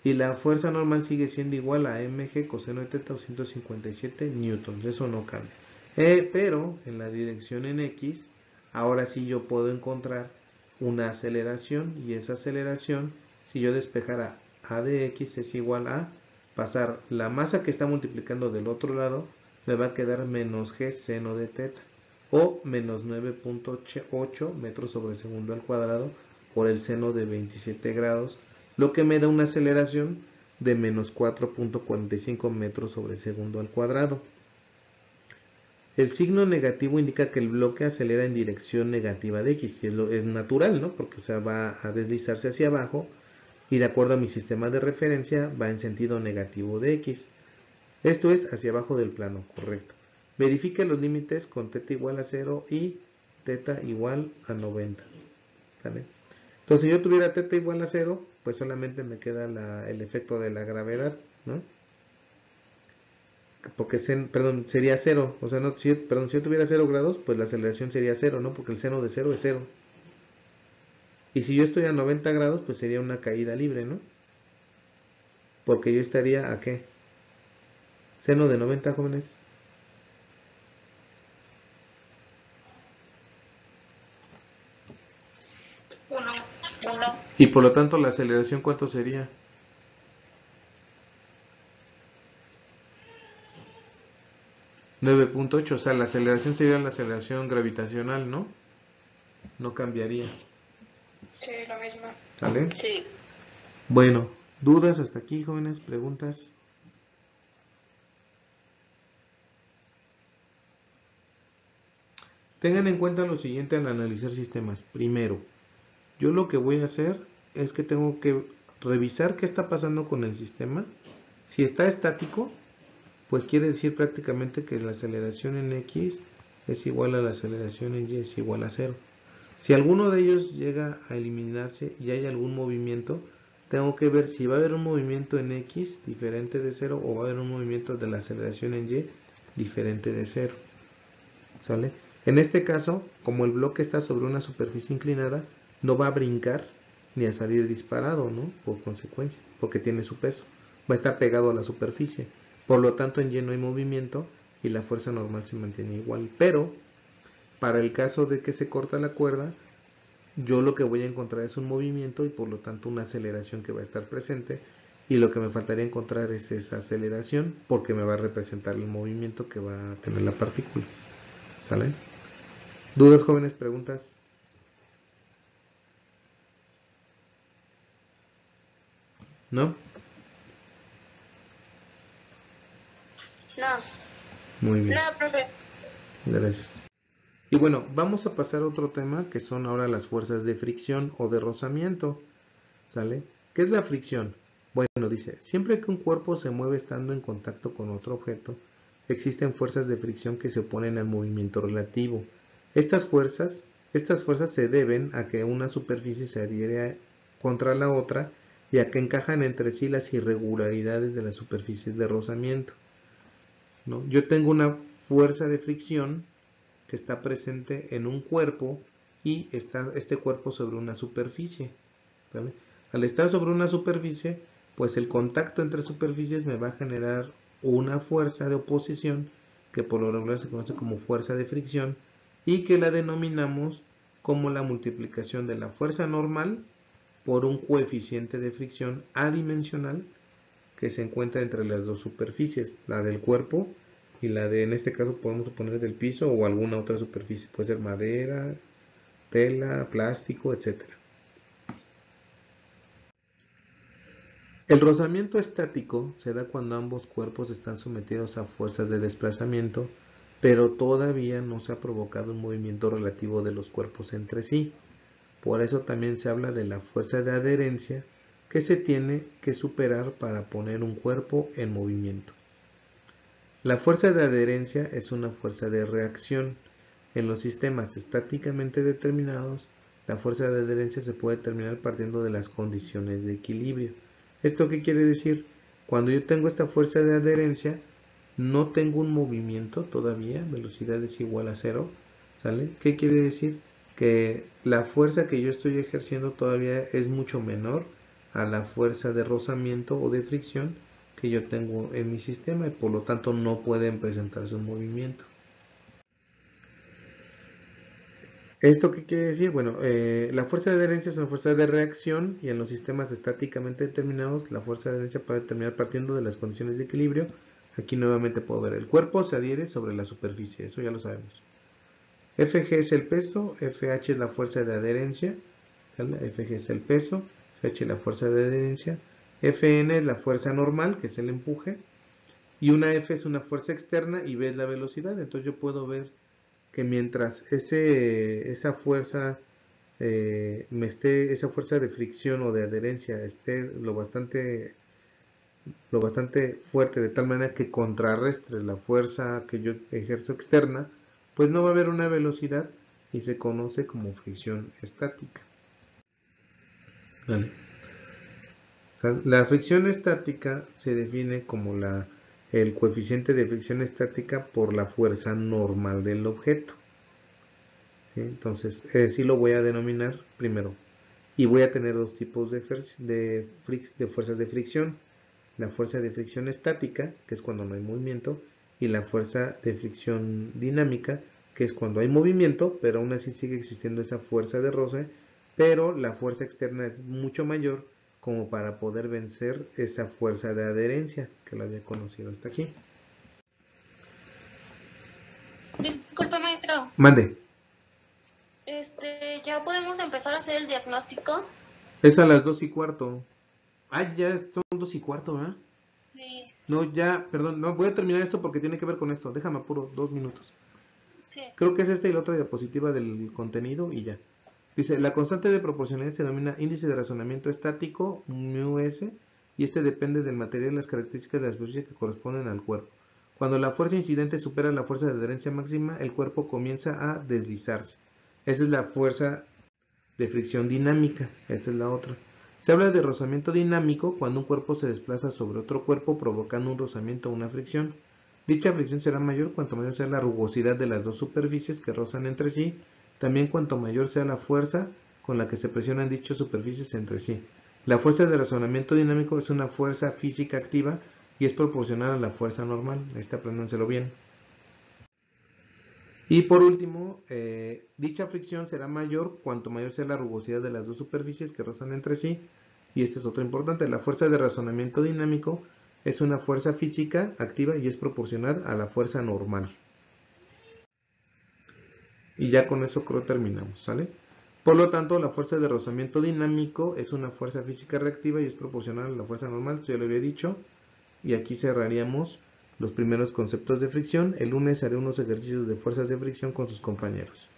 Y la fuerza normal sigue siendo igual a mg coseno de θ o 157 newtons, eso no cambia. Pero en la dirección en X, ahora sí yo puedo encontrar una aceleración y esa aceleración, si yo despejara a de X es igual a pasar la masa que está multiplicando del otro lado, me va a quedar menos g seno de teta, o menos 9.8 metros sobre segundo al cuadrado por el seno de 27 grados, lo que me da una aceleración de menos 4.45 metros sobre segundo al cuadrado. El signo negativo indica que el bloque acelera en dirección negativa de x, y es natural, ¿no? Porque va a deslizarse hacia abajo, y de acuerdo a mi sistema de referencia va en sentido negativo de x. Esto es hacia abajo del plano, correcto. Verifique los límites con θ igual a 0 y θ igual a 90. ¿Vale? Entonces, si yo tuviera θ igual a 0, pues solamente me queda el efecto de la gravedad, ¿no? Porque, sería 0. O sea, no, si yo tuviera 0 grados, pues la aceleración sería 0, ¿no? Porque el seno de 0 es 0. Y si yo estoy a 90 grados, pues sería una caída libre, ¿no? Porque yo estaría ¿a qué? Seno de 90, jóvenes. Uno. Y por lo tanto, la aceleración, ¿cuánto sería? 9.8, o sea, la aceleración sería la aceleración gravitacional, ¿no? No cambiaría. Sí, lo mismo. ¿Sale? Sí. Bueno, ¿dudas hasta aquí, jóvenes? ¿Preguntas? Tengan en cuenta lo siguiente al analizar sistemas. Primero, yo lo que voy a hacer es que tengo que revisar qué está pasando con el sistema. Si está estático, pues quiere decir prácticamente que la aceleración en X es igual a la aceleración en Y es igual a 0. Si alguno de ellos llega a eliminarse y hay algún movimiento, tengo que ver si va a haber un movimiento en X diferente de 0 o va a haber un movimiento de la aceleración en Y diferente de 0. ¿Sale? En este caso, como el bloque está sobre una superficie inclinada, no va a brincar ni a salir disparado, ¿no? Por consecuencia, porque tiene su peso. Va a estar pegado a la superficie. Por lo tanto, en Y no hay movimiento y la fuerza normal se mantiene igual. Pero, para el caso de que se corta la cuerda, yo lo que voy a encontrar es un movimiento y por lo tanto una aceleración que va a estar presente. Y lo que me faltaría encontrar es esa aceleración porque me va a representar el movimiento que va a tener la partícula. ¿Sale? ¿Dudas, jóvenes? ¿Preguntas? ¿No? No. Muy bien. No, profe. Gracias. Y bueno, vamos a pasar a otro tema que son ahora las fuerzas de fricción o de rozamiento. ¿Sale? ¿Qué es la fricción? Bueno, dice, siempre que un cuerpo se mueve estando en contacto con otro objeto, existen fuerzas de fricción que se oponen al movimiento relativo. Estas fuerzas se deben a que una superficie se adhiere contra la otra y a que encajan entre sí las irregularidades de las superficies de rozamiento, ¿no? Yo tengo una fuerza de fricción que está presente en un cuerpo y está este cuerpo sobre una superficie, ¿vale? Al estar sobre una superficie, pues el contacto entre superficies me va a generar una fuerza de oposición que por lo regular se conoce como fuerza de fricción y que la denominamos como la multiplicación de la fuerza normal por un coeficiente de fricción adimensional que se encuentra entre las dos superficies, la del cuerpo y la de, en este caso podemos poner del piso o alguna otra superficie, puede ser madera, tela, plástico, etcétera. El rozamiento estático se da cuando ambos cuerpos están sometidos a fuerzas de desplazamiento, pero todavía no se ha provocado un movimiento relativo de los cuerpos entre sí. Por eso también se habla de la fuerza de adherencia que se tiene que superar para poner un cuerpo en movimiento. La fuerza de adherencia es una fuerza de reacción. En los sistemas estáticamente determinados, la fuerza de adherencia se puede determinar partiendo de las condiciones de equilibrio. ¿Esto qué quiere decir? Cuando yo tengo esta fuerza de adherencia, no tengo un movimiento todavía, velocidad es igual a 0, ¿sale? ¿Qué quiere decir? Que la fuerza que yo estoy ejerciendo todavía es mucho menor a la fuerza de rozamiento o de fricción que yo tengo en mi sistema y por lo tanto no pueden presentarse un movimiento. ¿Esto qué quiere decir? Bueno, la fuerza de adherencia es una fuerza de reacción y en los sistemas estáticamente determinados la fuerza de adherencia puede terminar partiendo de las condiciones de equilibrio. Aquí nuevamente puedo ver, el cuerpo se adhiere sobre la superficie, eso ya lo sabemos. Fg es el peso, Fh es la fuerza de adherencia, ¿sale? Fg es el peso, Fh es la fuerza de adherencia, Fn es la fuerza normal, que es el empuje, y una F es una fuerza externa y V es la velocidad. Entonces yo puedo ver que mientras esa fuerza esa fuerza de fricción o de adherencia esté lo bastante fuerte, de tal manera que contrarrestre la fuerza que yo ejerzo externa, pues no va a haber una velocidad y se conoce como fricción estática. ¿Vale? O sea, la fricción estática se define como el coeficiente de fricción estática por la fuerza normal del objeto. ¿Sí? Entonces, sí lo voy a denominar primero. Y voy a tener dos tipos de fuerzas de fricción. La fuerza de fricción estática, que es cuando no hay movimiento, y la fuerza de fricción dinámica, que es cuando hay movimiento, pero aún así sigue existiendo esa fuerza de roce, pero la fuerza externa es mucho mayor como para poder vencer esa fuerza de adherencia que la había conocido hasta aquí. Disculpe, maestro. Mande. ¿Ya podemos empezar a hacer el diagnóstico? Es a las 2:15. Ah, ya son 2:15, ¿verdad? Sí. No, ya, perdón, no, voy a terminar esto porque tiene que ver con esto. Déjame apuro 2 minutos. Sí. Creo que es esta y la otra diapositiva del contenido y ya. Dice, la constante de proporcionalidad se denomina índice de razonamiento estático, μs, y este depende del material y las características de la superficie que corresponden al cuerpo. Cuando la fuerza incidente supera la fuerza de adherencia máxima, el cuerpo comienza a deslizarse. Esa es la fuerza de fricción dinámica, esta es la otra. Se habla de rozamiento dinámico cuando un cuerpo se desplaza sobre otro cuerpo provocando un rozamiento o una fricción. Dicha fricción será mayor cuanto mayor sea la rugosidad de las dos superficies que rozan entre sí, también cuanto mayor sea la fuerza con la que se presionan dichas superficies entre sí. La fuerza de razonamiento dinámico es una fuerza física activa y es proporcional a la fuerza normal. Apréndanselo bien. Y por último, dicha fricción será mayor cuanto mayor sea la rugosidad de las dos superficies que rozan entre sí. Y esto es otro importante, la fuerza de razonamiento dinámico es una fuerza física activa y es proporcional a la fuerza normal. Y ya con eso creo terminamos, ¿sale? Por lo tanto, la fuerza de rozamiento dinámico es una fuerza física reactiva y es proporcional a la fuerza normal, esto ya lo había dicho. Y aquí cerraríamos los primeros conceptos de fricción. El lunes haré unos ejercicios de fuerzas de fricción con sus compañeros.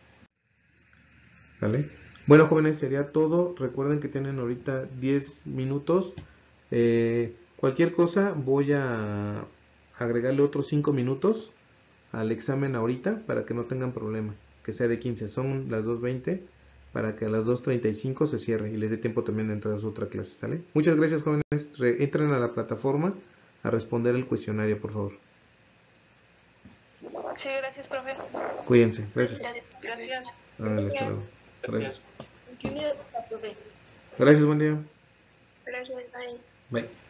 ¿Vale? Bueno, jóvenes, sería todo. Recuerden que tienen ahorita 10 minutos. Cualquier cosa voy a agregarle otros 5 minutos al examen ahorita para que no tengan problema. Que sea de 15. Son las 2:20 para que a las 2:35 se cierre y les dé tiempo también de entrar a su otra clase. ¿Sale? Muchas gracias, jóvenes. Entren a la plataforma a responder el cuestionario, por favor. Sí, gracias, profe. Cuídense. Gracias. Gracias. Hasta luego. Gracias. Profe. Gracias, buen día. Gracias, bye. Bye.